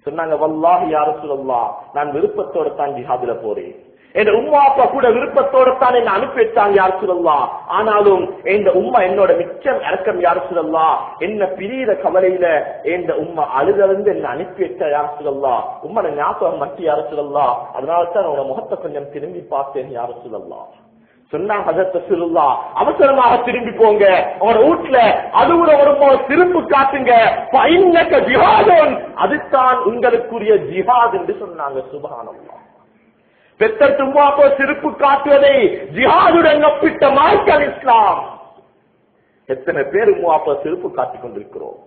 Speaker 1: சொன்னாங்க, வல்லாஹி யா ரசூலல்லாஹ், நான் விருப்பத்தோட தான் ஜிஹாதுல போறேன். என் உம்மா அப்பா கூட விருப்பத்தோட தான் என்ன அனுப்பி வச்சாங்க, யா ரசூலல்லாஹ். ஆனாலும் என் உம்மா என்னோட மிச்சம் இறக்கம், யா ரசூலல்லாஹ். என்ன பிரியிற கவலையில என் உம்மா அழுதழுந்து என்ன அனுப்பி வச்சா, யா ரசூலல்லாஹ். உம்மா ஞாபகம் மட்டி, யா ரசூலல்லாஹ். அதனால தான் உங்களோட முகத்தை கொஞ்சம் திரும்பி பார்த்தேன், யா ரசூலல்லாஹ். சொன்னாங்க ஹஜ்ரத் ரசூலுல்லாஹ், அவசரமாக திரும்பி போங்க, உங்களோட வீட்டுல அதுவுட ஒரு திரும்பு காட்டுங்க, ஃபைன்னக ஜிஹாதுன், அதுதான் உங்களுக்குரிய ஜிஹாத் என்று சொன்னாங்க. சுப்ஹானல்லாஹ். பெத்தர் சும்மா போ சிரிப்பு காட்டுவதை ஜிஹாதுடன் ஒப்பிட்ட மார்க்கம் இஸ்லாம். எத்தனை பேர் அப்ப சிரிப்பு காட்டிக் கொண்டிருக்கிறோம்.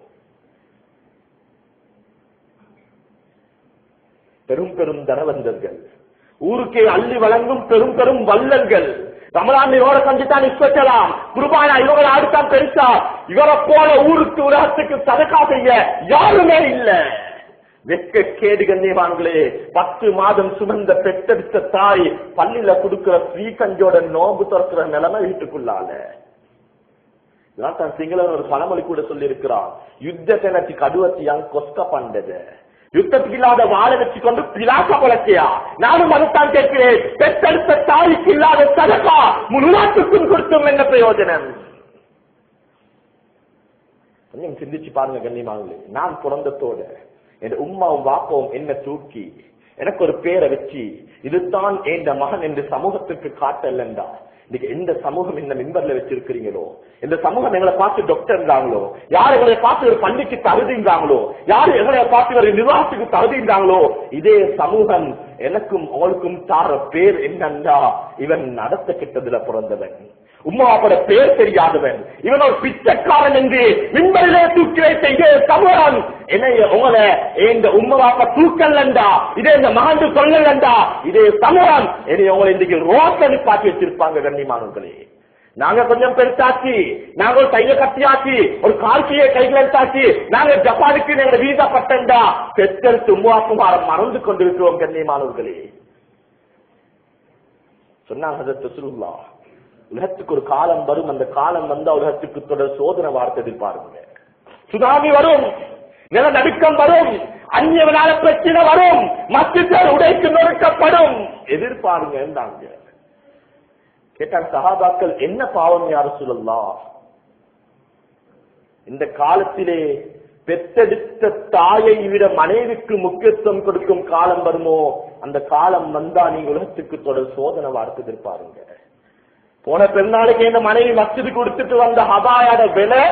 Speaker 1: பெரும் பெரும் தனவந்தர்கள், ஊருக்கே அள்ளி வழங்கும் பெரும் பெரும் வல்லல்கள், ரமலான் இவரை கண்டுதான் இஸ்லாம், குர்பானா இவரை ஆடுத்தான் பெருசா, இவரை போல ஊருக்கு உலகத்துக்கு சதகா செய்ய யாருமே இல்ல. வெக்க கேடு கண்ணியவான்களே, 10 மாதம் சுமந்த பெற்றெடுத்த தாய் பள்ளியில கொடுக்கிற ஸ்ரீகஞ்சோட நோம்பு திறக்கிற நிலைமை வீட்டுக்குள்ளால. இதான் சிங்களவன் ஒரு பழமொழி கூட சொல்லி இருக்கிறான், யுத்தத்தை நச்சு கடுவத்தி அங்க கொஸ்க பண்டது, யுத்தத்துக்கு இல்லாத வாழை வச்சு கொண்டு பிலாக்க பொழக்கையா? நானும் அதைத்தான் கேட்கிறேன், பெற்றெடுத்த தாய்க்கு இல்லாத சதகா முழுநாட்டுக்கும் கொடுத்தும் என்ன பிரயோஜனம்? கொஞ்சம் சிந்திச்சு பாருங்க கண்ணியமானவர்களே. நான் பிறந்தத்தோட என் உம்மாவும் வாப்பாவும் என்ன தூக்கி எனக்கு ஒரு பேரை வச்சு இதுதான் என் மகன் என்று சமூகத்துக்கு காட்டலண்டா, இன்னைக்கு எந்த சமூகம் இந்த மிம்பர்ல வச்சிருக்கிறீங்களோ, இந்த சமூகம் எங்களை பார்த்து டாக்டர்ங்காங்களோ, யார் எங்களை பார்த்து ஒரு பள்ளிக்கு தகுதிங்காங்களோ, யார் எங்களை பார்த்து ஒரு நிர்வாகத்துக்கு தகுதிங்காங்களோ, இதே சமூகம் எனக்கும் அவளுக்கும் தார பேர் என்னன்னா, இவன் நடத்த கிட்டதுல பிறந்தவன், உம்மாவோட பேர் தெரியாதவன், இவன் ஒரு பிச்சைக்காரன் என்று மிம்பரிலே தூக்கி வைத்த இதே சமூகம் என்னைய உங்களை எங்க உம்மாப்பா தூக்கல்லண்டா, இதே இந்த மகந்து சொல்லலண்டா, இதே சமூகம் என்னைய உங்களை இன்றைக்கு ரோட்டை நிப்பாட்டி வச்சிருப்பாங்க. கண்ணியமானவர்களே, நாங்க கொஞ்சம் பெருசாச்சு, நாங்க ஒரு கையை கட்டியாச்சு, ஒரு கால்கையை கைகள் எடுத்தாச்சு, நாங்க ஜப்பானுக்கு நாங்க வீசா பட்டா பெற்றல் உம்மாப்புமார மறந்து கொண்டிருக்கிறோம். கண்ணியமானவர்களே, சொன்னாங்க ஹஜ்ரத் ரசூலுல்லாஹ், உலகத்துக்கு ஒரு காலம் வரும், அந்த காலம் வந்தா உலகத்துக்கு தொடர் சோதனை வார்த்தை எதிர்பாருங்க. சுனாமி வரும், நிலநடுக்கம் வரும், அந்நியவனால பிரச்சனை வரும், மஸ்ஜித் உடைக்கு நொறுக்கப்படும், எதிர்பாருங்க என்றாங்க. கேட்டாங்க சஹாபாக்கள், என்ன பாவம் யா ரசூலல்லாஹ்? இந்த காலத்திலே பெற்றெடுத்த தாயை விட மனைவிக்கு முக்கியத்துவம் கொடுக்கும் காலம் வருமோ, அந்த காலம் வந்தா நீங்க உலகத்துக்கு தொடர் சோதனை வார்த்தை எதிர்பாருங்க. போன பெருநாளைக்கு இந்த மனைவி மஸ்ஜிதுக்கு கொடுத்துட்டு வந்த ஹபாயோட விலை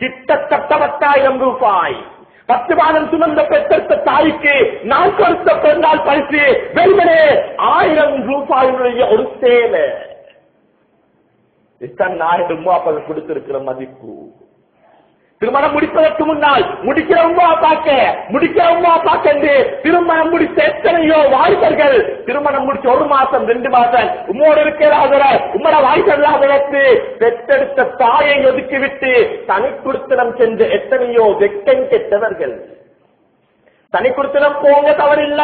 Speaker 1: கிட்டத்தட்ட 10,000 ரூபாய். 10 மாதம் சுமந்த பெற்றெடுத்த தாய்க்கு நான் கொடுத்த பெருநாள் பரிசு வெறுமனே 1000 ரூபாயுடைய ஒரு சேலை. இதுதான் நான் உம்மா அப்பா கொடுத்திருக்கிற மதிப்பு. திருமணம் முடிப்பதற்கு முன்னால் முடிக்கிற உம்மா அப்பாக்க என்று திருமணம் முடித்த எத்தனையோ வாய்ப்பர்கள் திருமணம் முடிச்ச 1 மாசம் 2 மாசம் உம்மோடு இருக்கிறாத உம்மோட வாய்ப்பல்லாத பெற்றெடுத்த தாயை ஒதுக்கிவிட்டு தனி குடித்தனம் சென்ற எத்தனையோ வெக்கம் கெட்டவர்கள். தனி குடித்தனம் போங்க தவறில்ல,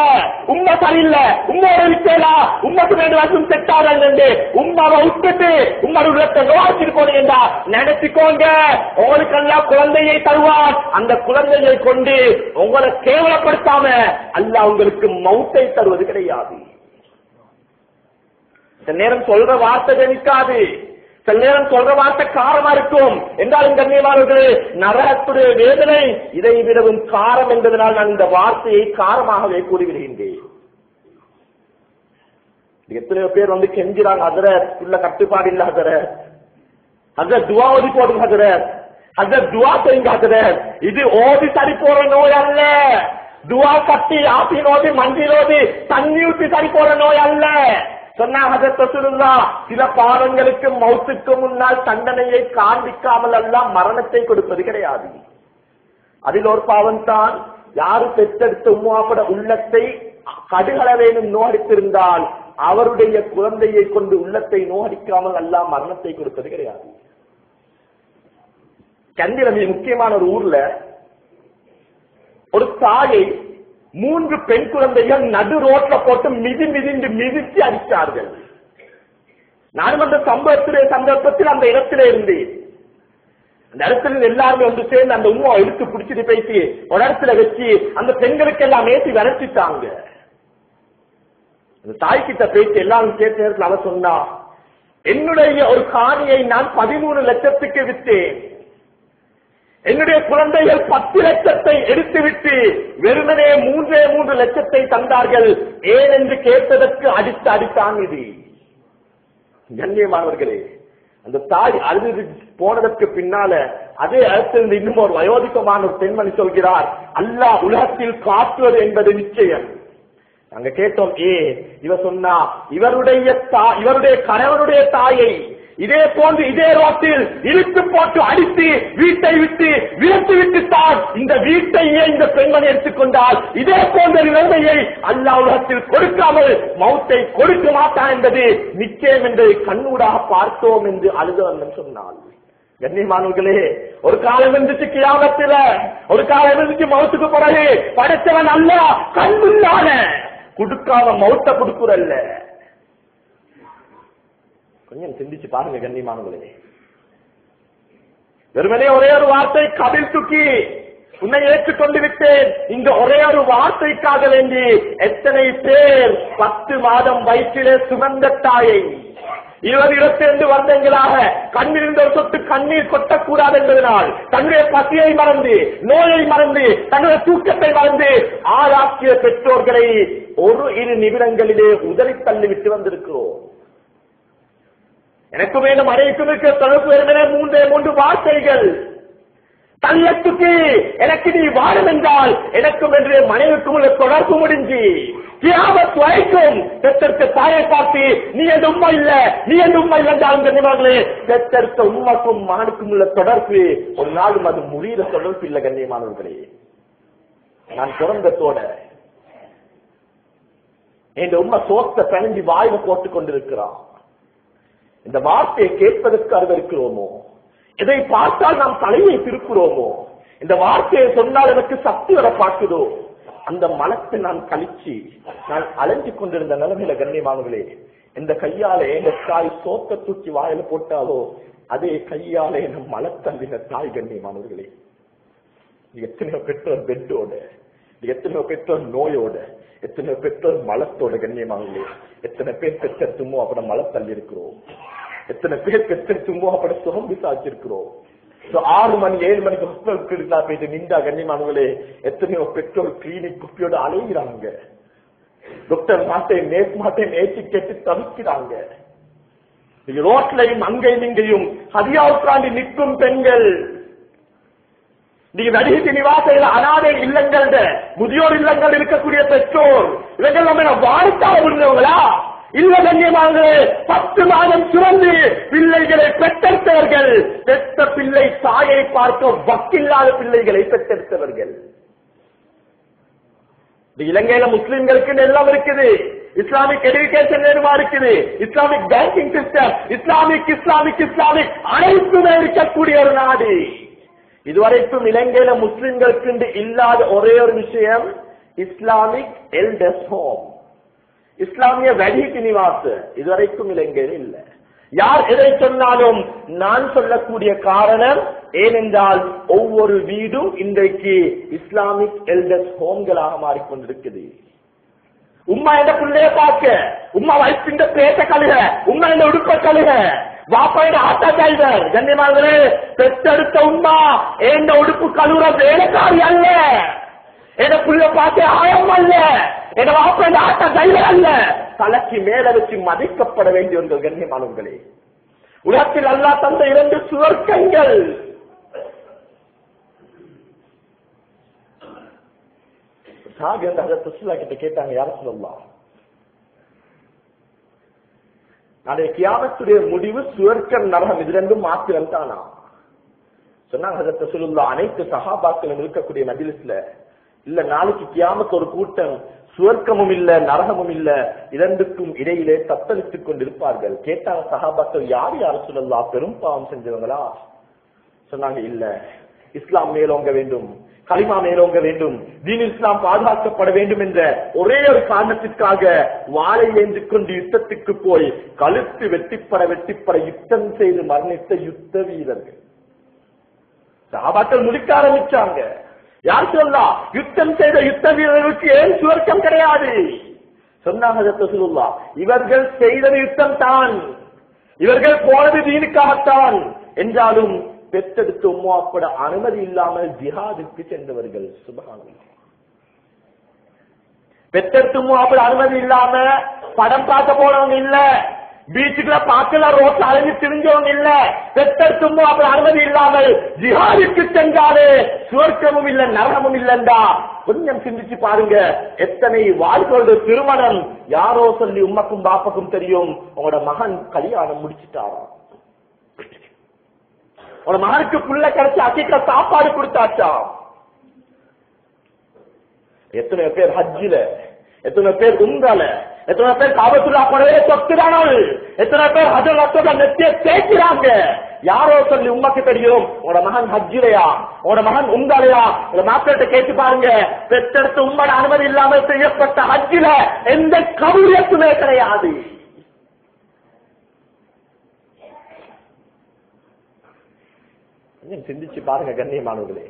Speaker 1: உண்மை சரியில்ல, உம்மோட விட்டா உண்மைக்கு 2 வருஷம் செட்டார்கள் என்று உம்மாவை விட்டுட்டு உங்களுடைய நோக்கிட்டு போனீங்க நினைச்சுக்கோங்க. உங்களுக்கெல்லாம் குழந்தையை தருவார், அந்த குழந்தையை கொண்டு உங்களை கேவலப்படுத்தாம அல்லாஹ் உங்களுக்கு மௌத்தை தருவது கிடையாது. இந்த நேரம் சொல்ற வார்த்தை நிற்காது. சில நேரம் சொல்ற வார்த்தை காரமா இருக்கும் என்றாலும் கண்ணியமானவர்களே, நரகத்துடைய வேதனை இதை விடவும் காரம் என்பதனால் நான் இந்த வார்த்தையை காரமாகவே கூறிவிடுகின்றேன். எத்தனையோ பேர் வந்து கெஞ்சிறாங்க, ஹஜ்ரத் உள்ள கட்டுப்பாடு இல்ல ஹஜ்ரத், ஹஜ்ரத் துஆ ஓதி போடுங்க ஹஜ்ரத், ஹஜ்ரத் துஆ செய்யுங்க ஹஜ்ரத். இது ஓதி சரி போற நோய் அல்ல. துஆ கட்டி ஆசின் ஓதி மஞ்சள் ஓதி தண்ணி ஊற்றி சரி போற நோய் அல்ல. சொன்னா ஹஜ்ரத் ரசூலுல்லாஹ், சில பாவங்களுக்கு மௌத்துக்கு முன்னால் தண்டனையை காண்பிக்காமல் எல்லாம் மரணத்தை கொடுப்பது கிடையாது. அதில் ஒரு பாவம் தான், யாரு பெற்றெடுத்த உம்மாப்பட உள்ளத்தை கடுகளவேனும் நோகடித்திருந்தால் அவருடைய குழந்தையை கொண்டு உள்ளத்தை நோகடிக்காமல் எல்லாம் மரணத்தை கொடுப்பது கிடையாது. கண்டில மிக முக்கியமான ஒரு ஊர்ல ஒரு தாயை 3 பெண் குழந்தைகள் நடு ரோட்ல போட்டு மிதிச்சு அடித்தார்கள். நானும் அந்த சந்தர்ப்பத்தில் அந்த இடத்திலே இருந்தேன். அந்த இடத்துல எல்லாருமே வந்து சேர்ந்து அந்த உம்மா இழுத்து பிடிச்சிட்டு பேசி ஒரு இடத்துல வச்சு அந்த பெண்களுக்கு எல்லாம் ஏற்றி விளைச்சிட்டாங்க. அந்த தாய்கிட்ட பேசி எல்லாரும் கேட்ட நேரத்தில் அவ சொன்னா, என்னுடைய ஒரு காணியை நான் 13 லட்சத்துக்கு விற்றேன், என்னுடைய குழந்தைகள் 10 லட்சத்தை எடுத்துவிட்டு வெறுமனே 3 லட்சத்தை தந்தார்கள். ஏன் என்று கேட்டதற்கு அடித்தான் இது. கண்ணியமானவர்களே, அந்த தாய் அழுது போனதற்கு பின்னால அதே இடத்திலிருந்து இன்னும் ஒரு வயோதிகமான ஒரு பெண்மணி சொல்கிறார், அல்லாஹ் உலகத்தில் காட்டுவது என்பது நிச்சயம். நாங்க கேட்டோம், இவ சொன்னா இவருடைய கணவனுடைய தாயை இதே போன்று இதே ரோட்டில் இழுத்து போட்டு அடித்து வீட்டை விட்டு விரட்டி விட்டுத்தான் இந்த வீட்டையே இந்த பெண்மணி எடுத்துக்கொண்டால் இதே போன்ற நிலைமையை அல்லாஹ் உலகத்தில் கொடுக்காமல் மௌத்தை கொடுக்க மாட்டான் என்பது நிச்சயம் என்று கண்ணூடாக பார்த்தோம் என்று அழுதவன் சொன்னாள். கண்ணியமானவர்களே, ஒரு காலம் இருந்துச்சு கியாமத்தில, ஒரு காலம் இருந்துச்சு மௌத்துக்கு பிறகு படைத்தவன் அல்லாஹ் கண்முன்னால கொடுக்காம மௌத்த கொடுக்குறல்ல. கொஞ்சம் சிந்திச்சு பாருங்க கண்ணியமானவர்களே. வெறுமனே ஒரே ஒரு வார்த்தை கபில் துக்கி உன்னை ஏற்றுக்கொண்டு விட்டேன், இந்த ஒரே ஒரு வார்த்தைக்காக வேண்டி எத்தனை பேர் 10 மாதம் வயிற்றிலே சுமந்த தாயை 20 இடத்திலிருந்து வந்தங்களாக கண்ணிருந்த ஒரு சொட்டு கண்ணீர் கொட்டக்கூடாது என்பதனால் தன்னுடைய பசியை மறந்து, நோயை மறந்து, தன்னுடைய தூக்கத்தை மறந்து ஆளாக்கிய பெற்றோர்களை 1-2 நிமிடங்களிலே உதறி தள்ளிவிட்டு வந்திருக்கிறோம். எனக்கு வேண்டும் அனைத்தும் இருக்கிற தொடர்பு வெறுமனே 3 வார்த்தைகள். தள்ளத்துக்கு எனக்கு நீ வாழும் என்றால் எனக்கும் என்று மனைவிக்கும் உள்ள தொடர்பு முடிஞ்சு கியாமத் வரைக்கும் பெற்றெடுத்த தாயை பார்த்து நீ எந்த உண்மை இல்ல, நீ எந்த உண்மை இல்லை என்றாலும் கண்ணியமானே, பெற்றெடுத்த உண்மைக்கும் மகனுக்கும் உள்ள தொடர்பு ஒரு நாளும் அது முடிகிற தொடர்பு இல்லை. கண்ணியமானவர்களே, நான் பிறந்தத்தோட இந்த உண்மை சோத்த பிணைஞ்சி வாயில போட்டுக் கொண்டிருக்கிறான். இந்த வார்த்தையை கேட்பதற்கு அருவருக்கிறோமோ, இதை பார்த்தால் நாம் தலையை திருப்புறோமோ, இந்த வார்த்தையை சொன்னால் எனக்கு சக்தி வர பார்க்குதோ, அந்த மனத்தை நான் கழிச்சு நான் அலைஞ்சு கொண்டிருந்த நிலைமையில கண்ணியமானவர்களே, இந்த கையாலே இந்த தாய் சோத்த தூக்கி வாயில போட்டாலோ அதே கையாலே நம் மலத்தள்ளின தாய். கண்ணியமானவர்களே, எத்தனையோ பெற்றோர் பெட்டோட, எத்தனையோ பெற்றோர் நோயோட, எத்தனையோ பெற்றோர் மலத்தோட. கண்ணியமானவர்களே, எத்தனை பேர் பெற்றெடுத்துமோ அப்பட மலத்தள்ளி இருக்கிறோம், எத்தனை பேர் பெற்றெடுத்துமோ அப்பட சுகம் விசாரிச்சிருக்கிறோம். 6 மணி 7 மணிக்கு ஹாஸ்பிட்டல் போயிட்டு நின்றா கண்ணியமானவர்களே, எத்தனையோ பெற்றோர் கிளினிக் குப்பியோட அலைகிறாங்க, டாக்டர் மாட்டேன் நேஸ் மாட்டேன் ஏற்றி கேட்டு தவிக்கிறாங்க. ரோட்லையும் அங்கையும் இங்கேயும் ஹதியா உட்கார்ந்து நிற்கும் பெண்கள், நீங்க நடிகை நிவாசையில அனாதை இல்லங்கள், முதியோர் இல்லங்கள் இருக்கக்கூடிய பெற்றோர், இவர்கள் நம்ம வாழ்த்தால முடிஞ்சவங்களா இல்ல? கண்ணியமாக 10 மாதம் சுரந்து பிள்ளைகளை பெற்றெடுத்தவர்கள், பெற்ற பிள்ளை தாயை பார்க்க வக்கில்லாத பிள்ளைகளை பெற்றெடுத்தவர்கள். இலங்கையில முஸ்லிம்களுக்கு எல்லாம் இருக்குது, இஸ்லாமிக் எஜுகேஷன் நிறுவனம் இருக்குது, இஸ்லாமிக் பேங்கிங் சிஸ்டம், இஸ்லாமிக் அனைத்துமே இருக்கக்கூடிய ஒரு நாடு. இதுவரைக்கும் இலங்கையில முஸ்லிம்களுக்கு இல்லாத ஒரே ஒரு விஷயம் இஸ்லாமிக் எல்டர்ஸ் ஹோம், இஸ்லாமிய வடிகி நிவாஸ் இதுவரைக்கும் இலங்கையில் இல்ல. யார் எதை சொன்னாலும் நான் சொல்லக்கூடிய காரணம் ஏனென்றால் ஒவ்வொரு வீடும் இன்றைக்கு இஸ்லாமிக் எல்டர்ஸ் ஹோம்களாக மாறிக்கொண்டிருக்குது. உம்மா என்ற பிள்ளைய பார்க்க, உம்மா வயசின் பேச கழுக, உம்மா என்ற உடுப்ப கழுக, வாப்பாவோட ஆட்டா டிரைவர். கண்ணியமானவர்களே, பெற்றெடுத்த உம்மா எந்த உடுப்பு கழுவுற வேலைக்காரி அல்ல, எந்த புள்ள பார்த்து ஆயம் அல்ல, எந்த வாப்பாவோட ஆட்டா டிரைவர் அல்ல, தலைக்கு மேல வச்சு மதிக்கப்பட வேண்டியவர்கள். கண்ணியமானவர்களே, உலகத்தில் அல்லாஹ் தந்த 2 சுவர்க்கங்கள். கிட்ட கேட்டாங்க, யார சொல்லலாம், நாளைய கியாமத்துடைய முடிவு சுவர்க்கம் நரகம் இது 2 மாத்திரம் தானா சொன்னாங்க. ஹஜ்ரத் ரசூலுல்லாஹ் அனைத்து சஹாபாக்களும் இருக்கக்கூடிய மஜ்லிஸ்ல, இல்ல நாளைக்கு கியாமத் ஒரு கூட்டம் சுவர்க்கமும் இல்ல நரகமும் இல்ல, 2க்கும் இடையிலே தத்தளித்துக் கொண்டிருப்பார்கள். கேட்டாங்க சஹாபாக்கள், யார் யார ரசூலுல்லாஹ், பெரும் பாவம் செஞ்சவங்களா? சொன்னாங்க, இல்ல, இஸ்லாம் மேலோங்க வேண்டும், கலிமா மேலோங்க வேண்டும், தீன் இஸ்லாம் பாதுகாக்கப்பட வேண்டும் என்ற ஒரே ஒரு காரணத்திற்காக வாளை ஏந்தி கொண்டு யுத்தத்துக்கு போய் கழுத்து வெட்டிப்பட யுத்தம் செய்து மரணித்த யுத்த வீரர்கள். சஹாபாக்கள் முடிக்க ஆரம்பிச்சாங்க. யார் சொல்லா, யுத்தம் செய்த யுத்த வீரர்களுக்கு ஏன் சுவர்க்கம் கிடையாது? சொன்னாங்க ரசூலுல்லாஹ், இவர்கள் செய்த யுத்தம் தான், இவர்கள் போனது தீனுக்காகத்தான், என்றாலும் பெற்றெடுத்து உம்மாப்பட அனுமதி இல்லாமல் ஜிஹாதுக்கு சென்றவர்கள். சுப்ஹானல்லாஹ். பெற்றெடுத்து உம்மாப்பட அனுமதி இல்லாம படம் பார்க்க போனவங்க இல்ல, பீச்சுக்குள்ள பார்க்கல ரோட்ல அலைஞ்சு திரிஞ்சவங்க இல்ல, பெற்றெடுத்து உம்மாப்பட அனுமதி இல்லாமல் ஜிஹாதுக்கு சென்றாலே சுவர்க்கமும் இல்ல நரகமும் இல்லண்டா. கொஞ்சம் சிந்திச்சு பாருங்க, எத்தனை வாழ்க்கையோட திருமணம் யாரோ சொல்லி உம்மக்கும் பாப்பக்கும் தெரியும், உங்களோட மகன் கல்யாணம் முடிச்சுட்டாரா, ஒரு மகனுக்கு புள்ள கிடைச்சு அக்கிக்க சாப்பாடு கொடுத்தாச்சா. எத்தனை பேர் ஹஜ்ஜில, எத்தனை பேர் உம்ரால, எத்தனை பேர் காபத்துல்லா படவே தொட்டுறானவள், எத்தனை பேர் ஹஜ்ஜல் அஸ்வத நெத்திய தேய்க்கிறாங்க. யாரோ சொல்லி உம்மக்கு தெரியும், உங்களோட மகன் ஹஜ்ஜிலையா, உங்களோட மகன் உம்ராலையா? உங்க மாப்பிள்ளைகிட்ட கேட்டு பாருங்க, பெற்றெடுத்து உம்மோட அனுமதி இல்லாமல் செய்யப்பட்ட ஹஜ்ஜில எந்த கபூலியத்துமே கிடையாது. சிந்திச்சு பாருங்க கண்ணியமானவர்களே,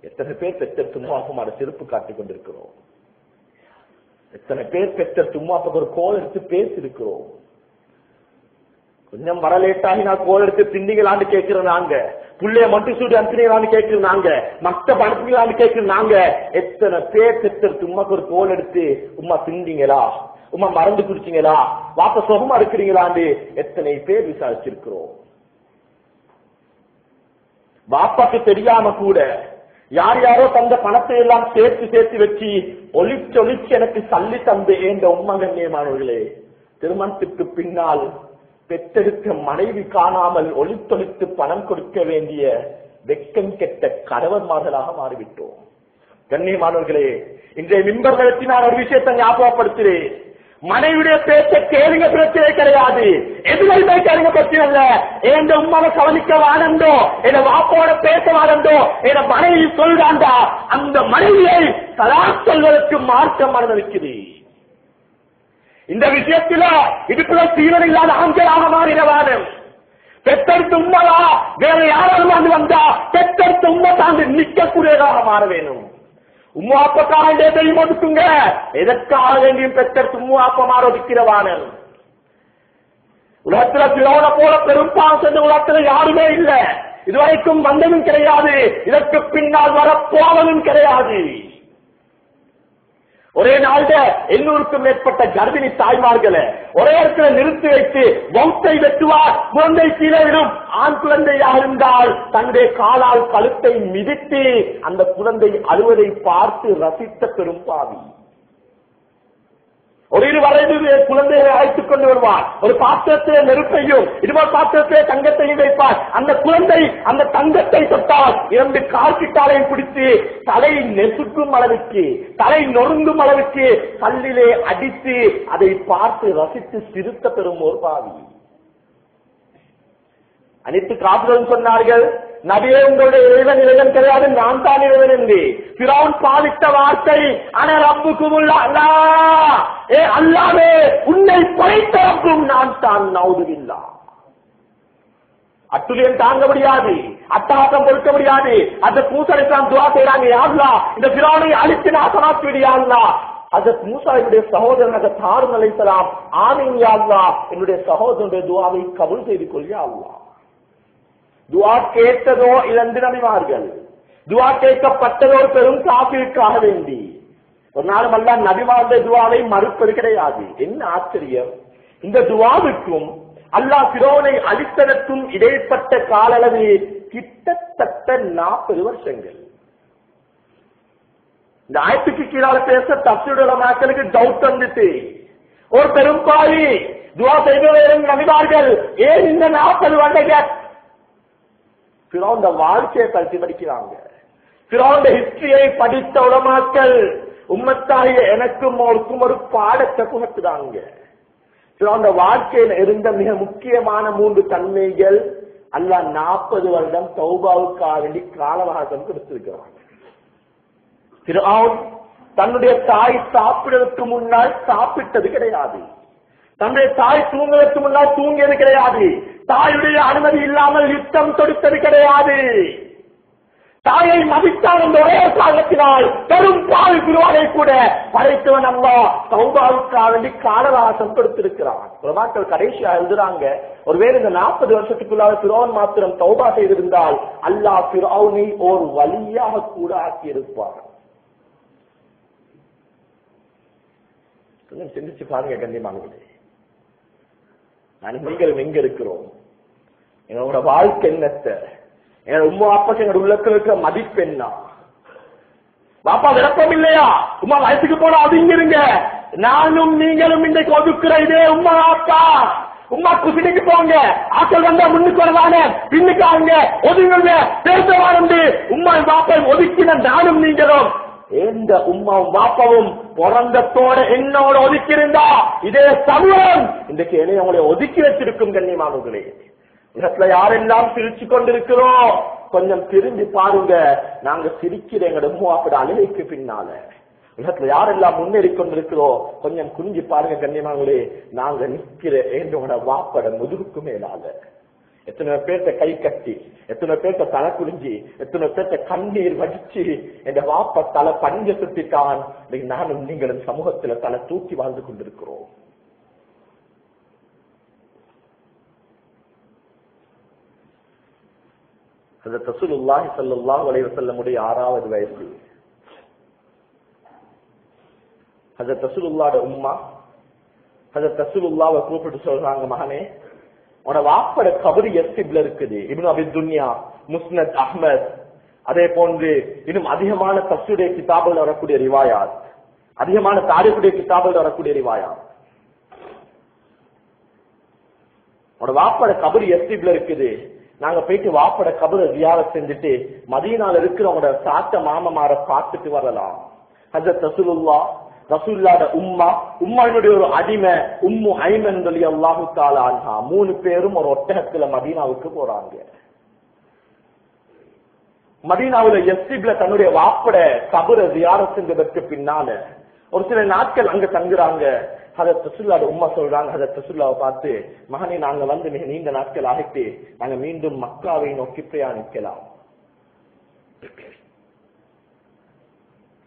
Speaker 1: எத்தனை பேர் பெற்ற தும்மாப்பமாட செருப்பு காட்டிக் கொண்டிருக்கிறோம், எத்தனை பேர் பெற்ற தும்மாப்பக்கு ஒரு கோல் எடுத்து பேசிருக்கிறோம். கொஞ்சம் வர லேட்டாகி நான் கோல் எடுத்து திண்டிங்களான்னு கேட்கிறோம் நாங்க, புள்ளைய மட்டும் சூடு அனுப்பினீங்களான்னு கேட்கிறோம் நாங்க, மக்தப் அனுப்பினீங்களான்னு கேட்கிறோம் நாங்க. எத்தனை பேர் பெற்ற தும்மாக்கு ஒரு கோல் எடுத்து உம்மா திண்டிங்களா, உம்மா மறந்து குடிச்சீங்களா, வாப்ப சுகமா இருக்கிறீங்களான்னு எத்தனை பேர் விசாரிச்சிருக்கிறோம். பாப்பாக்கு தெரியாம கூட யார் யாரோ தந்த பணத்தை எல்லாம் சேர்த்து வச்சு ஒளிச்சு எனக்கு சல்லி தந்து ஏந்த உண்மை கண்ணியமானவர்களே, திருமணத்துக்கு பின்னால் பெற்றெடுக்க மனைவி காணாமல் ஒளித்தொழித்து பணம் கொடுக்க வேண்டிய வெக்கம் கெட்ட கணவன்மார்களாக மாறிவிட்டோம். கண்ணியமானவர்களே, இன்றைய மிம்பர்களுக்கு நான் ஒரு விஷயத்தை ஞாபகப்படுத்துகிறேன். மனைவிடைய பேச்ச கேளுங்க, பிரச்சனை கிடையாது, எதுவுமே கேளுங்க, பிரச்சனை இல்ல. என் உமாவை கவனிக்க வாழந்தோ, என் வாப்போட பேச வாழந்தோ, என் மனைவி சொல்றாண்டா, அந்த மனைவியை சலா சொல்வதற்கு மார்க்கம் அனுமதிக்குது. இந்த விஷயத்துல இதுக்குள்ள சீவன் இல்லாத ஆண்களாக மாறின வாதம். பெற்றெடுத்த உண்மையா வேற யாராவது வந்தா பெற்றெடுத்த உண்மை தாண்டி நிற்கக்கூடியதாக மாற வேணும். உம்மா அப்பக்காக எதையும் ஒதுக்குங்க, எதற்காக வேண்டியும் பெற்றெடுத்து உம்மா அப்பமாற ஒதுக்கிறவானன். உலகத்துல பிறோட போல பெரும் பாவம் சென்ற உலகத்துல யாருமே இல்ல, இதுவரைக்கும் வந்ததும் கிடையாது, இதற்கு பின்னால் வரப்போவதும் கிடையாது. ஒரே நாள்ல 800க்கும் மேற்பட்ட கர்ப்பிணி தாய்மார்களை ஒரே இடத்துல நிறுத்தி வைத்து வௌத்தை வெட்டுவார், குழந்தை கீழே விடும். ஆண் குழந்தையாக இருந்தால் தன்னுடைய காலால் கழுத்தை மிதித்து அந்த குழந்தை அழுவதை பார்த்து ரசித்த பெரும் பாவி. ஒரு 2 வயது குழந்தையை அழைத்துக் கொண்டு வருவார், ஒரு பாத்திரத்திலே நெருப்பையும் இன்னொரு பாத்திரத்திலே தங்கத்தையும் வைப்பார். அந்த குழந்தை அந்த தங்கத்தை தொட்டால் 2 கால்கிட்டாலையும் பிடித்து தலை நெசுக்கும் அளவுக்கு, தலை நொறுங்கும் அளவுக்கு கல்லிலே அடித்து அதை பார்த்து ரசித்து சிரித்த பெறும் ஒரு பாவி. அனைத்து காப்பிலும் சொன்னார்கள், நபியே உங்களுடைய இறைவன் கிடையாது, நான் தான் இறைவன் என்று. ஃபிரௌன் பாவித்த வார்த்தை, ஆனா ரப்புக்குமுல் அலா, ஏ அல்லாஹ்வே உன்னை படைத்த ரப்பும் நான் தான், நவுதுபில்லாஹ். அத்துலியம் தாங்க முடியாது, அட்டகாசம் பொறுக்க முடியாது. அந்த பூசலைத்தான் துவா செய்யறாங்க, யா அல்லாஹ் இந்த ஃபிரௌனை அழித்து நாசமாக்கி விடு யா அல்லாஹ். ஹஜ்ரத் மூசாவுடைய சகோதரன் ஹஜ்ரத் ஹாரூன் அலைஹிஸ்ஸலாம் ஆமீன் யா அல்லாஹ், என்னுடைய சகோதரனுடைய துஆவை கபூல் செய்து கொள் யா அல்லாஹ். துஆ கேட்டதோ இழந்து நபிமார்கள், துஆ கேட்கப்பட்டதோ பெரும் காபிருக்காக வேண்டி. ஒரு நாளும் அல்லாஹ் நபிமாருடைய துஆவை மறுப்பது கிடையாது. என்ன ஆச்சரியம்! இந்த துஆவுக்கும் அல்லாஹ் ஃபிரௌனை அழித்ததற்கும் இடைப்பட்ட கால அளவு கிட்டத்தட்ட 40 வருஷங்கள். இந்த ஆயத்துக்கு கீழால பேச தப்சீருடைய மக்களுக்கு டவுட் வந்துட்டு, ஒரு பெரும்பாவி துஆ செய்தவர்கள் நபிமார்கள் ஏன் இந்த 40 வருடங்கள் ஃபிரௌன் வாழ்க்கையை கல்வி படிக்கிறாங்க. ஃபிரௌன் ஹிஸ்டரியை படித்த உலமாக்கள் உம்மத்தாகிய எனக்கும் அவருக்கும் ஒரு பாடத்தை புகட்டுறாங்க. ஃபிரௌன் வாழ்க்கையில் இருந்த மிக முக்கியமான 3 தன்மைகள் அல்லாஹ் 40 வருடம் தௌபாவுக்காக வேண்டி காலவகாசம் கொடுத்திருக்கிறாங்க. ஃபிரௌன் தன்னுடைய தாய் சாப்பிடுவதற்கு முன்னால் சாப்பிட்டது கிடையாது. தன்னுடைய தாய் தூங்குவதற்கு முன்னால் தூங்கியது கிடையாது. தாயுடைய அனுமதி இல்லாமல் யுத்தம் தொடுத்தது கிடையாது. தாயை மதித்தான் என்ற ஒரே காரணத்தினால் பெரும் பாவி குருவானை கூட படைத்தவன் அல்லாஹ் தௌபாவுக்காக வேண்டி காலவாசம் கொடுத்திருக்கிறான். உலமாக்கள் கடைசியா எழுதுறாங்க, ஒருவேளை இந்த 40 வருஷத்துக்குள்ளாக ஃபிரௌன் மாத்திரம் தௌபா செய்திருந்தால் அல்லாஹ் ஃபிரௌனை ஒரு வலியாக கூட ஆக்கியிருப்பார். சிந்திச்சு பாருங்க கண்ணியமானவர்களே, நீங்களும் எங்க இருக்கிறோம்? என்னோட வாழ்க்கை என்னத்தை, என் உமா அப்பாக்கு எங்க உள்ளத்துல இருக்கிற மதிப்பு என்ன? பாப்பா விளப்பம் இல்லையா? உமா வயசுக்கு போனா அதுங்கிருங்க. நானும் நீங்களும் இன்றைக்கு ஒதுக்குற இதே உமா அப்பா. உமா குசினிக்கு போங்க, ஆக்கள் வந்தா முன்னுக்கு வருவாங்க, பின்னுக்கு ஆகுங்க, ஒதுங்குங்க, பேசவானு உமா பாப்பா ஒதுக்கின நானும் நீங்களும் எந்த உமாவும் பாப்பாவும் பிறந்தத்தோட என்னோட ஒதுக்கியிருந்தா இதே சமூகம் இன்றைக்கு என்னை உங்களை ஒதுக்கி வச்சிருக்கும் கண்ணியமானவர்களே. உலகத்துல யாரெல்லாம் சிரிச்சு கொண்டிருக்கிறோம், கொஞ்சம் திரும்பி பாருங்க. நாங்க சிரிக்கிற எங்களோட உம்மாப்பட அழுகைக்கு பின்னால. உலகத்துல யாரெல்லாம் முன்னேறி கொண்டிருக்கிறோம், கொஞ்சம் குனிஞ்சு பாருங்க கண்ணியமானவர்களே. நாங்க நிற்கிற எங்களோட வாப்பட முதுகுக்கு மேலால. எத்தனை பேர்த்த கை கட்டி, எத்தனை பேர்த்த தலை குடிஞ்சி, எத்தனை பேர்த்த கண்ணீர் வடிச்சு என்ற வாப்ப தலை பஞ்ச சுத்திட்டான். நானும் நீங்களும் சமூகத்துல தலை தூக்கி வாழ்ந்து கொண்டிருக்கிறோம். ஹஜ்ரத் ரசூலுல்லாஹி ஸல்லல்லாஹு அலைஹி வஸல்லமுடைய 6வது வயசு. ஹஜ்ரத் ரசூலுல்லாஹ்வோட உம்மா ஹஜ்ரத் ரசூலுல்லாஹ்வை கூப்பிட்டு சொல்றாங்க, மகனே உன வாப்பட கபர் எஸ்திப்ல இருக்குது. இப்னு அபி துன்யா, முஸ்னத் அஹ்மத், அதே போன்று இன்னும் அதிகமான தஃசீருடைய கிதாபுகள் வரக்கூடிய ரிவாயாத், அதிகமான தாரீஃபுடைய கிதாபுகள் வரக்கூடிய ரிவாயாத். உன வாப்பட கபர் எஸ்திப்ல இருக்குது. நாங்க போயிட்டு வாப்பட கபரை ஜியாரத் செஞ்சுட்டு மதீனால இருக்கிறவங்களோட சாத்த மாமமார பார்த்துட்டு வரலாம். ஹஜ்ரத் ரசூலுல்லாஹ், ரசூலுல்லாஹ்வோட உம்மாவுடைய ஒரு அடிமை உம்மு ஐமன் ரலியல்லாஹு தஆலா அன்ஹா, 3 பேரும் ஒரு ஒட்டகத்துல மதீனாவுக்கு போறாங்க. மதீனாவுல யஸ்ரிப்ல தன்னுடைய வாப்பட கபரை ஜியாரத் செஞ்சதற்கு பின்னால ஒரு சில நாட்கள் அங்க தங்குறாங்க. ஹஜ்ரத் ரசூலுல்லாஹ்வோட உம்மா சொல்றாங்க, ஹஜ்ரத் ரசூலுல்லாஹ்வை பார்த்து, மகனே நாங்க வந்து மிக நீண்ட நாட்கள் ஆகிட்டு நாங்க மீண்டும் மக்காவை நோக்கி பிரயாணிக்கலாம்.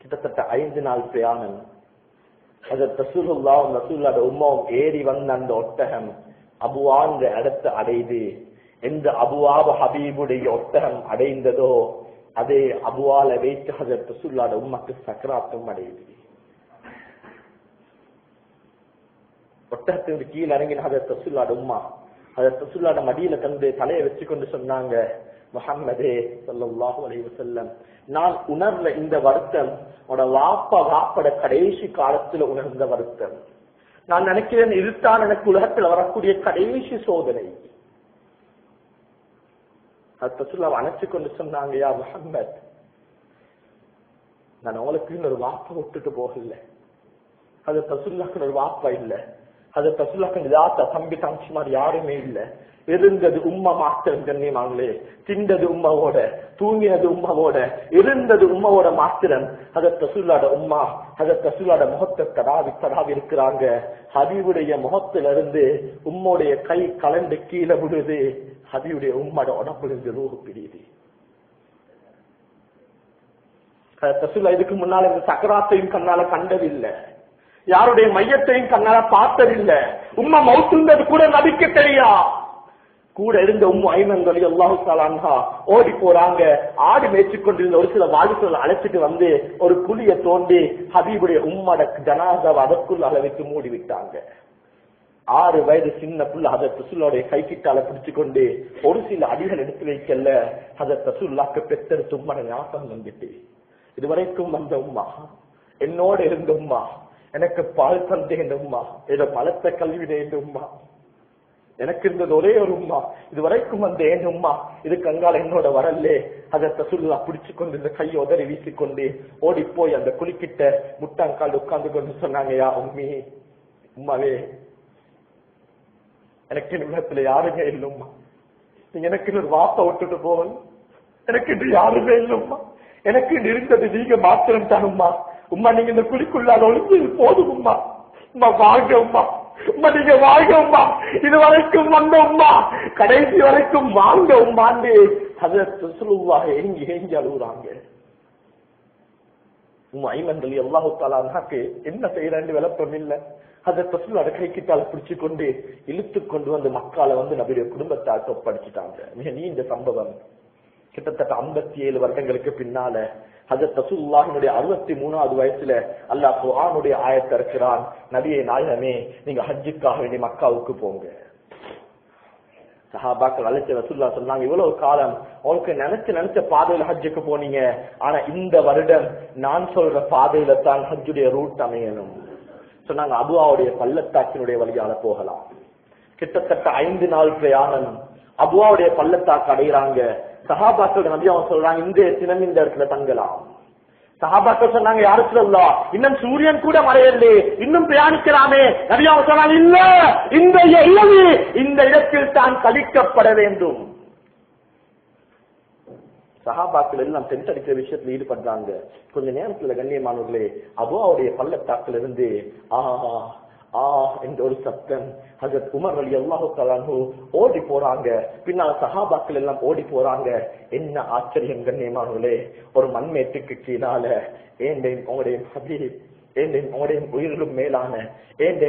Speaker 1: கிட்டத்தட்ட 5 நாள் பிரயாணம். ஹஜ்ரத் ரசூலுல்லாஹ்வும் ரசூலுல்லாஹ்வோட உம்மாவும் ஏறி வந்த அந்த ஒட்டகம் அபுவான்ற இடத்தை அடையுது. எந்த அபுவாப ஹபீபுடைய ஒட்டகம் அடைந்ததோ அதே அபுவால வைத்து ஹஜ்ரத் ரசூலுல்லாஹ்வோட உம்மாக்கு சக்கராத்தும் அடையுது. ஒட்டகத்திற்கு கீழே இறங்கின ஹஜ்ரத் ரசூலுல்லாஹ்வோட உம்மா ஹஜ்ரத் ரசூலுல்லாஹ்வோட மடியில தன்னுடைய தலையை வச்சு கொண்டு சொன்னாங்க, முஹம்மதே ஸல்லல்லாஹு அலைஹி வஸல்லம், நான் உணர்ந்த இந்த வருத்தம் வாப்பட கடைசி காலத்துல உணர்ந்த வருத்தம். நான் நினைக்கிறேன் இதுதான் எனக்கு உலகத்தில் வரக்கூடிய கடைசி சோதனை. அணைச்சு கொண்டு சொன்னாங்க, யா முஹம்மத், நான் உங்களுக்கு ஒரு வாப்பை விட்டுட்டு போகல. அது ரசூலுல்லாஹ்க்கு ஒரு வாப்பா இல்ல. அது ரசூலுல்லாஹ்க்கு தம்பி தங்கச்சி மாதிரி யாருமே இல்ல. இருந்தது உம்மா மாத்திரம் கண்ணியமாங்களே. திண்டது உம்மாவோட, தூங்கினது உம்மாவோட, இருந்தது உம்மாவோட மாத்திரம். ஹஜ்ரத் ரசூலுல்லாஹ்வோட உம்மா ஹஜ்ரத் ரசூலுல்லாஹ்வோட முகத்தை தடாவி இருக்கிறாங்க. ஹபீபுடைய முகத்துல இருந்து உம்முடைய கை கலந்து கீழே விடுது. ஹபீபுடைய உம்மோட உடம்புல இருந்து ரூஹ் பிரியுது. ஹஜ்ரத் ரசூலுல்லாஹ் இதுக்கு முன்னால இந்த சக்கராத்தையும் கண்ணால கண்டதில்லை. யாருடைய மையத்தையும் கண்ணால பார்த்ததில்லை. உம்மா மௌத்துன்றது கூட நபிக்கு தெரியா. கூட இருந்த உம்மு ஐமன் ரலியல்லாஹு தஆலா அன்ஹா ஓடி போறாங்க. ஆடு மேய்ச்சி கொண்டிருந்த ஒரு சில வாலிபர்களை அழைச்சிட்டு வந்து ஒரு குழிய தோண்டி ஹபீபுடைய உம்மோட ஜனாஸாவை அதற்குள்ள அளவிட்டு மூடி விட்டாங்க. 6 வயது சின்ன புள்ள ஹஜரத் ரசூலுடைய கை கிட்டால பிடிச்சு கொண்டு ஒரு சில அடிகள் எடுத்து வைக்கல. ஹஜரத் ரசூலுல்லாஹ்க்கு பெத்தெடுத்து உம்மோட ஞாபகம் வந்துட்டு, இதுவரைக்கும் வந்த உம்மா, என்னோட இருந்த உம்மா, எனக்கு பால் தந்தேன் உம்மா, ஏதோ பலத்த கல்விடே உம்மா, எனக்கு இருந்தது ஒரே ஒரு உம்மா, இதுவரைக்கும் வந்த ஏன் உம்மா, இது கங்கால என்னோட வரலே. ஹஜரத் ரசூலுல்லாஹ் பிடிச்சு கொண்டு இந்த கையை உதறி வீசிக்கொண்டு ஓடி போய் அந்த குளிக்கிட்ட முட்டாங்கால் உட்கார்ந்து கொண்டு சொன்னாங்க, யா உம்மி, உம்மாவே, எனக்கு உலகத்துல யாருமே இல்லைம்மா, நீங்க எனக்கு ஒரு வாப்பை விட்டுட்டு போகணும், எனக்கு இன்று யாருமே இல்லைம்மா, எனக்கு இருந்தது நீங்க மாத்திரம் தானும்மா, உம்மா நீங்க இந்த குழிக்குள்ளால் ஒளிஞ்சு போதும் உம்மா, உம்மா வாங்க உம்மா, உம்மா நீங்க வாங்க உம்மா, இது வரைக்கும் வந்த உம்மா, கடைசி வரைக்கும் வாங்க உம்மாண்டு ஹஜரத் ரசூலுல்லாஹ் ஏங்கி ஏங்கி அழுகுறாங்க. உம்மா ஐமன் ரலியல்லாஹு தஆலா அன்ஹாக்கு என்ன செய்யறான்னு விளப்பம் இல்லை. ஹஜரத் ரசூலுல்லாஹ் கை கிட்டால பிடிச்சு கொண்டு இழுத்து கொண்டு வந்து மக்கால வந்து நபியுடைய குடும்பத்தால் ஒப்படைச்சிட்டாங்க. மிக நீண்ட சம்பவம். கிட்டத்தட்ட 57 வருடங்களுக்கு பின்னால ஹஜரத் ரசூலுல்லாஹினுடைய 63வது வயசுல அல்லாஹ் குர்ஆனுடைய ஆயத்தை இறக்குறான், நபியே நாயகமே, நீங்க ஹஜ்ஜுக்காக வேண்டி மக்காவுக்கு போங்க. சஹாபாக்கள் அழைச்ச ரசூலுல்லாஹ் சொன்னாங்க, இவ்வளவு காலம் உங்களுக்கு நினைச்ச பாதையில ஹஜ்ஜுக்கு போனீங்க, ஆனா இந்த வருடம் நான் சொல்ற பாதையில தான் ஹஜ்ஜுடைய ரூட் அமையணும் சொன்னாங்க. அபுவாவுடைய பள்ளத்தாக்கினுடைய வழியால போகலாம். கிட்டத்தட்ட 5 நாள் பிரயாணம். அபுவாவுடைய பள்ளத்தாக்கு அடைகிறாங்க. சஹாபாக்கள் நபி அவங்க சொல்றாங்க, இந்த தினம் இந்த இடத்துல தங்கலாம். சஹாபாக்கள் சொன்னாங்க, யாரு சொல்லலாம், இன்னும் சூரியன் கூட மறையலே, இன்னும் பிரயாணிக்கலாமே. நபி அவங்க சொன்னாங்க, இல்ல, இந்த இரவு இந்த இடத்தில் தான் கழிக்கப்பட வேண்டும். சஹாபாக்கள் எல்லாம் டென்ட் அடிக்கிற விஷயத்துல ஈடுபடுறாங்க. கொஞ்ச நேரத்துல கண்ணியமானவர்களே, அபுவாவுடைய பள்ளத்தாக்குல இருந்து என்ற ஒரு சத்தம். ஹஜரத் உமர் ரலியல்லாஹு தஆலா அன்ஹு ஓடி போறாங்க. பின்னால் சஹாபாக்கள் எல்லாம் ஓடி போறாங்க. என்ன ஆச்சரியம் கண்ணியமானவர்களே, ஒரு மண்மேட்டுக்கு கீழால உங்களுடைய ஹபீப், உங்களுடைய உயிரிலும் மேலான,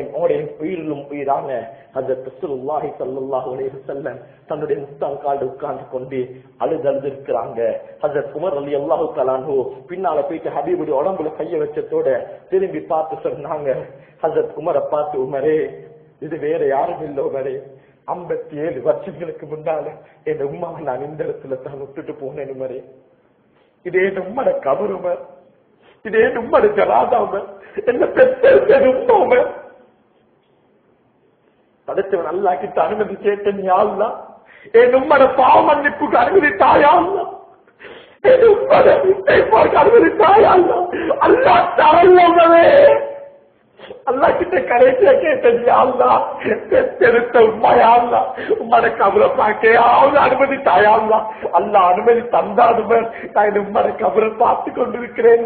Speaker 1: உங்களுடைய உயிரிலும் உயிரான ஹஜரத் ரசூலுல்லாஹி ஸல்லல்லாஹு அலைஹி வஸல்லம் தன்னுடைய முஸ்தாங்கால் உட்கார்ந்து கொண்டு அழுது இருக்கிறாங்க. ஹஜரத் உமர் ரலியல்லாஹு தஆலா அன்ஹு பின்னால போயிட்டு ஹபீபுடைய உடம்புல கைய வச்சதோட திரும்பி பார்த்து சொன்னாங்க, ஹஜரத் உமரை பார்த்து, உமரே, இது வேற யாரும் இல்லை உமரே, 57 வருஷங்களுக்கு முன்னால என் உம்மாவை நான் இந்த இடத்துல தான் விட்டுட்டு போனேன் உமரே, இதே உம்மட கபர் உமர், இதே உம்மட ஜனாதா உமர், என்ன பெற்றது உம்மா உமர். படைச்சவன் அல்லாஹ் கிட்ட அனுமதி கேட்டேன், யா அல்லாஹ், என் உம்மட பாவ மன்னிப்புக்கு அனுமதி தாயா அல்லாஹ், என் உம்மட விட்டைப்பாக்கு அனுமதி தாயா அல்லாஹ். அல்லாஹ் தரல்லவே அல்லா கிட்ட கடைசியா கேட்டது, யா அல்லாஹ், பெற்றெடுத்த உம்மாயா அல்லாஹ், உம்மட கபரை பார்க்கையாவது அனுமதி தாயா அல்லாஹ். அல்லாஹ் அனுமதி தந்தாடுவர், நான் உம்மட கபரை பார்த்து கொண்டிருக்கிறேன்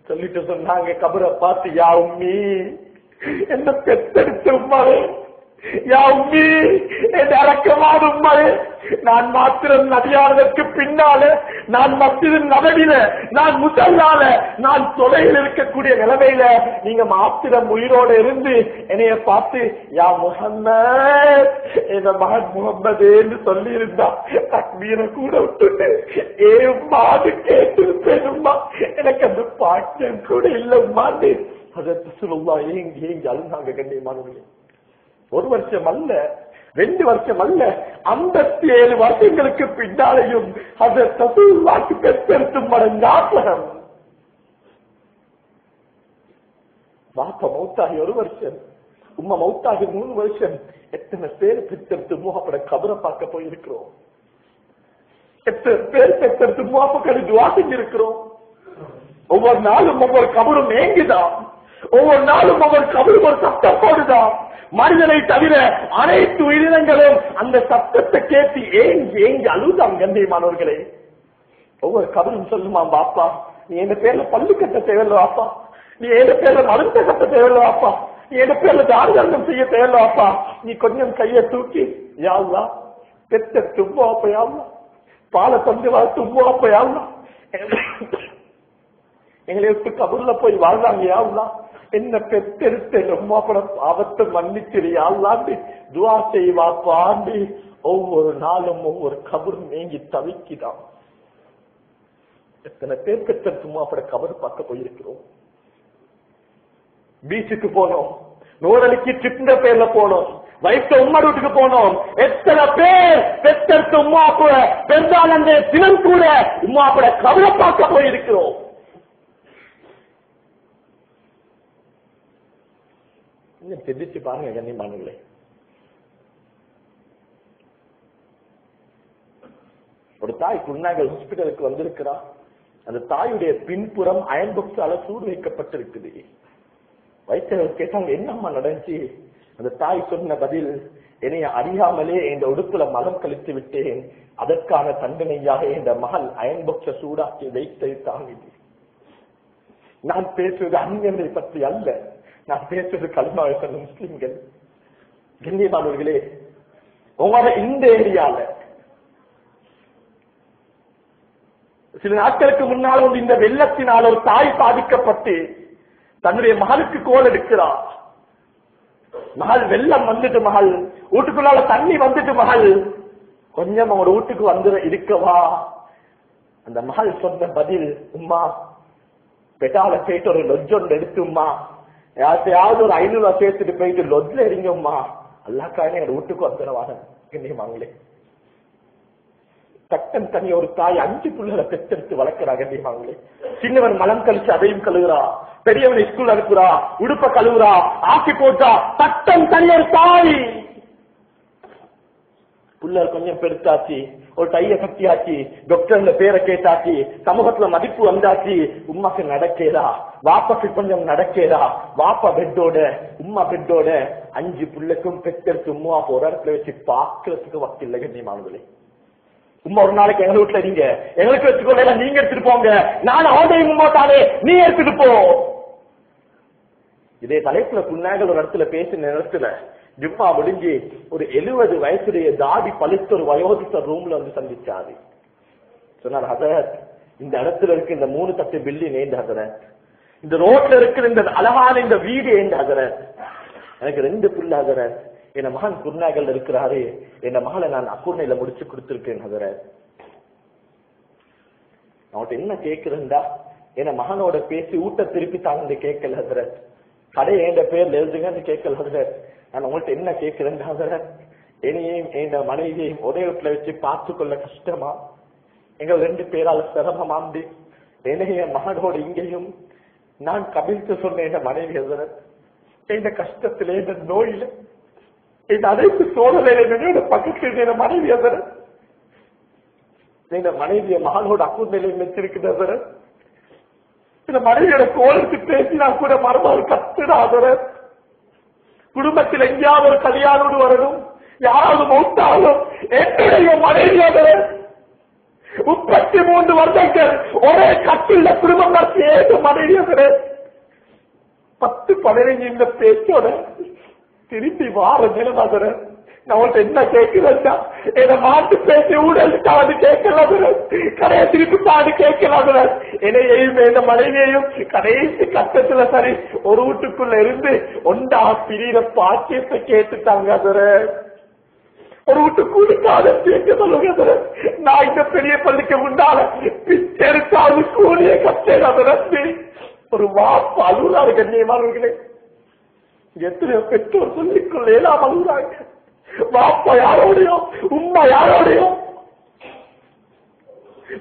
Speaker 1: சொல்லிட்டு சொன்னாங்க. கபரை பார்த்து, யா உம்மி, என்ன பெற்றெடுத்த உம்மாவே, யா உம்மி, என் அரக்கமான உம்மாவே, நான் மாத்திரம் நபியானதற்கு பின்னால, நான் மஸ்ஜித் நபவில, நான் முஸல்லால, நான் தொலைவில் இருக்கக்கூடிய நிலைமையில நீங்க மாத்திரம் உயிரோட இருந்து என்னைய பார்த்து, யா முஹம்மத், என் மகன் முகம்மது என்று சொல்லி இருந்தா தக்பீரை கூட விட்டுட்டு ஏம்மாது கேட்டிருப்பேனும்மா, எனக்கு அந்த பாக்கியம் கூட இல்லம்மான்னு ஹஜரத் ரசூலுல்லாஹ் ஏங்கி அழுந்தாங்க. கண்ணியமானவர்களே, 1 வருஷம் அல்ல, 2 வருஷம் அல்ல, 57 வருஷங்களுக்கு பின்னாலேயும் ஹஜரத் ரசூலுல்லாஹ்க்கு பெற்றெடுத்தும் ஞாபகம். பாப்பா மௌத்தாகி 1 வருஷம், உம்மா மௌத்தாகி 3 வருஷம். எத்தனை பேர் பெற்றெடுத்து மூஹப்பட கபரை பார்க்க போயிருக்கிறோம், எத்தனை பேர் பெற்றெடுத்து மூஹப்பட துஆ செஞ்சிருக்கிறோம். ஒவ்வொரு நாளும் ஒவ்வொரு கபரும் ஏங்குதான், ஒவ்வொரு நாளும் ஒவ்வொரு கபரும் ஒரு சத்தம் போடுதான். மனிதனை தவிர அனைத்து உயிரினங்களும் அந்த சத்தத்தை கேட்டு ஏங்கி அழுதாம். கண்ணியமானவர்களே, ஒவ்வொரு கபரும் சொல்லுமா, பாப்பா, நீ என் பேர்ல பள்ளி கட்ட தேவையில்ல வாப்பா, நீ என் பேர்ல மருந்து கட்ட தேவையில்ல வாப்பா, நீ என் பேர்ல தாரிதம் செய்ய தேவையில்ல வாப்பா, நீ கொஞ்சம் கையை தூக்கி, யா அல்லாஹ், பெத்த தும்பாப்ப, யா அல்லாஹ், பாலை தந்து வா தும்பாப்ப, யா அல்லாஹ், எங்களை விட்டு கபூர்ல போய் வாழ்றாங்க. யாருலாம் என்ன பெத்தெடுத்த ரொம்ப கூட பாவத்தை மன்னிச்சிரியாள்லாண்டு துவா செய்வாப்பாண்டு ஒவ்வொரு நாளும் ஒவ்வொரு கபரும் நீங்கி தவிக்குதான். எத்தனை பேர் பெற்றெடுத்துமா அப்பட கபர் பார்க்க போயிருக்கிறோம். பீச்சுக்கு போனோம், நூறலிக்கு ட்ரிப்ட பேர்ல போனோம், வயசு உம்மா வீட்டுக்கு போனோம். எத்தனை பேர் பெற்றெடுத்த உம்மா கூட பெருந்தாள் அந்த தினம் கூட உம்மா அப்பட கபரை பார்க்க போயிருக்கிறோம். தெரிஞ்சு பாருங்க கண்ணியமானங்களே. ஒரு தாய் குருநாகல் ஹாஸ்பிட்டலுக்கு வந்திருக்கிறா. அந்த தாயுடைய பின்புறம் அயன் பாக்ஸால சூடு வைக்கப்பட்டிருக்குது. வைத்தியர்கள் கேட்டாங்க, என்னம்மா நடந்துச்சு? அந்த தாய் சொன்ன பதில், என்னைய அறியாமலே என் உடுப்புல மலம் கழித்து விட்டேன், அதற்கான தண்டனையாக என் மகள் அயன் பாக்ஸ சூடாக்கி வைத்தது தாங்கிது. நான் பேசுவது அந்நியனை பற்றி அல்ல, நான் பேசுவது கலிமாவை சொன்ன முஸ்லிம்கள். கண்ணியமானவர்களே, உங்களோட இந்த ஏரியால சில நாட்களுக்கு முன்னால் வந்து இந்த வெள்ளத்தினால் ஒரு தாய் பாதிக்கப்பட்டு தன்னுடைய மகளுக்கு கோல் எடுக்கிறார். மகள் வெள்ளம் வந்துட்டு, மகள் வீட்டுக்குள்ளால தண்ணி வந்துட்டு, மகள் கொஞ்சம் அவங்க வீட்டுக்கு வந்து இருக்கவா? அந்த மகள் சொன்ன பதில், உம்மா பெட்டால போயிட்டு ஒரு லொஜ் ஒன்று எடுத்தும்மா, யாருக்கையாவது ஒரு 500 ரூபாய் சேர்த்துட்டு போயிட்டு லொஜ்ல இருங்கம்மா, அல்லாக்காக எங்க வீட்டுக்கு வந்துடுவாங்க. கண்ணியமாங்களே, சட்டம் தனி ஒரு தாய் 5 பிள்ளைகளை பெற்றெடுத்து வளர்க்கிறா. கண்ணியமாங்களே, சின்னவன் மலம் கழிச்சு அதையும் கழுவுறா, பெரியவன் ஸ்கூல் அனுப்புறா, உடுப்ப கழுவுறா, ஆக்கி போட்டா. சட்டம் தனி ஒரு தாய். புள்ள கொஞ்சம் பெருத்தாச்சு, ஒரு டைய கட்டியாச்சு, டாக்டர்ல பேரை கேட்டாச்சு, சமூகத்துல மதிப்பு வந்தாச்சு. உம்மாக்கு நடக்கேதா, வாப்பாக்கு கொஞ்சம் நடக்கேதா? வாப்பா பெட்டோட உம்மா பெட்டோட 5 பிள்ளைக்கும் பெற்றெடுத்து உம்மா ஒரு இடத்துல வச்சு பாக்குறதுக்கு வக்கு இல்லை. கண்ணியமானவர்களே, உம்மா ஒரு நாளைக்கு எங்க வீட்டுல நீங்க எங்களுக்கு வச்சுக்கோல, நீங்க எடுத்துட்டு போங்க, நான் ஆண்டையும் உம்மாட்டாலே நீ எடுத்துட்டு போ. இதே தலைப்புல புண்ணாக ஒரு இடத்துல பேசின நேரத்துல ஜும்மா முடிஞ்சு ஒரு 70 வயசுடைய தாடி பழுத்த ஒரு வயோதித்த ரூம்ல வந்து சந்திச்சாரு. சொன்னார், ஹசரத், இந்த இடத்துல இருக்கு இந்த 3 தட்டு பில்டிங் ஏண்ட ஹசரத், இந்த ரோட்ல இருக்கிற இந்த அழகான இந்த வீடு ஏண்ட ஹசரத், எனக்கு 2 பிள்ளை ஹசரத், என் மகன் குர்நாகல் இருக்கிறாரு, என் மகளை நான் அக்குர்ணையில முடிச்சு கொடுத்திருக்கேன் ஹசரத். அவன்கிட்ட என்ன கேட்கிறேன்டா, என் மகனோட பேசி ஊட்ட திருப்பி தாங்க கேட்கல ஹசரத், கடை என் பேர்ல எழுதுங்கன்னு கேட்கல ஹசரத். நான் உங்கள்கிட்ட என்ன கேட்கிறேன் ஹசரத், என்னையும் என் மனைவியையும் ஒரே வீட்டுல வச்சு பார்த்து கொள்ள கஷ்டமா? எங்கள் 2 பேரால சிரமமாண்டு என்னைய மகனோடு இங்கேயும் நான் கபிழ்த்து சொன்ன என் மனைவி ஹசரத், எந்த கஷ்டத்திலே இந்த நோயில இந்த அனைத்து சோழலையில பக்கத்தில் என் மனைவி ஹசரத், இந்த மனைவிய மகனோட அக்கூர் நிலையில் வச்சிருக்கிற ஹசரத், இந்த மனைவியோட கோலுக்கு பேசினா கூட மறுபடியும் கத்துடாதவர். குடும்பத்தில் எங்கேயாவது ஒரு கல்யாணோடு வரணும், யாராவது மௌத்தாலும் என்னுடைய மனைவியாதவர் 33 வருடங்கள் ஒரே கட்டில குடும்பம் நடத்திய மனைவியாதவர் 10-15 இந்த பேச்சோட திருப்பி வார நிலமாதவர். நான் உங்கள்கிட்ட என்ன கேட்கிறேன்னா, என்ன மாட்டு பேசி ஊழலுக்காவது கேட்கலாம், கடையை திருப்பி பாடு கேட்கலாம். என்னையையும் என் மனைவியையும் கடைசி கட்டத்துல சரி ஒரு வீட்டுக்குள்ள இருந்து ஒன்றா பிரியிற பாக்கியத்தை கேட்டுட்டாங்க. ஒரு வீட்டு கூலிக்காத கேட்க சொல்லுங்க. நான் இந்த பெரிய பள்ளிக்கு முன்னால பிச்செடுத்தாவது கூலிய கட்டேன். ஒரு வாப்பு அழுகுறாரு. கண்ணியமானவர்களே, எத்தனையோ பெற்றோர் சொல்லிக்கொள்ள எல்லாம் அழுகுறாங்க. வாப்பா யாரோடையோ உம்மா யாரோடையோ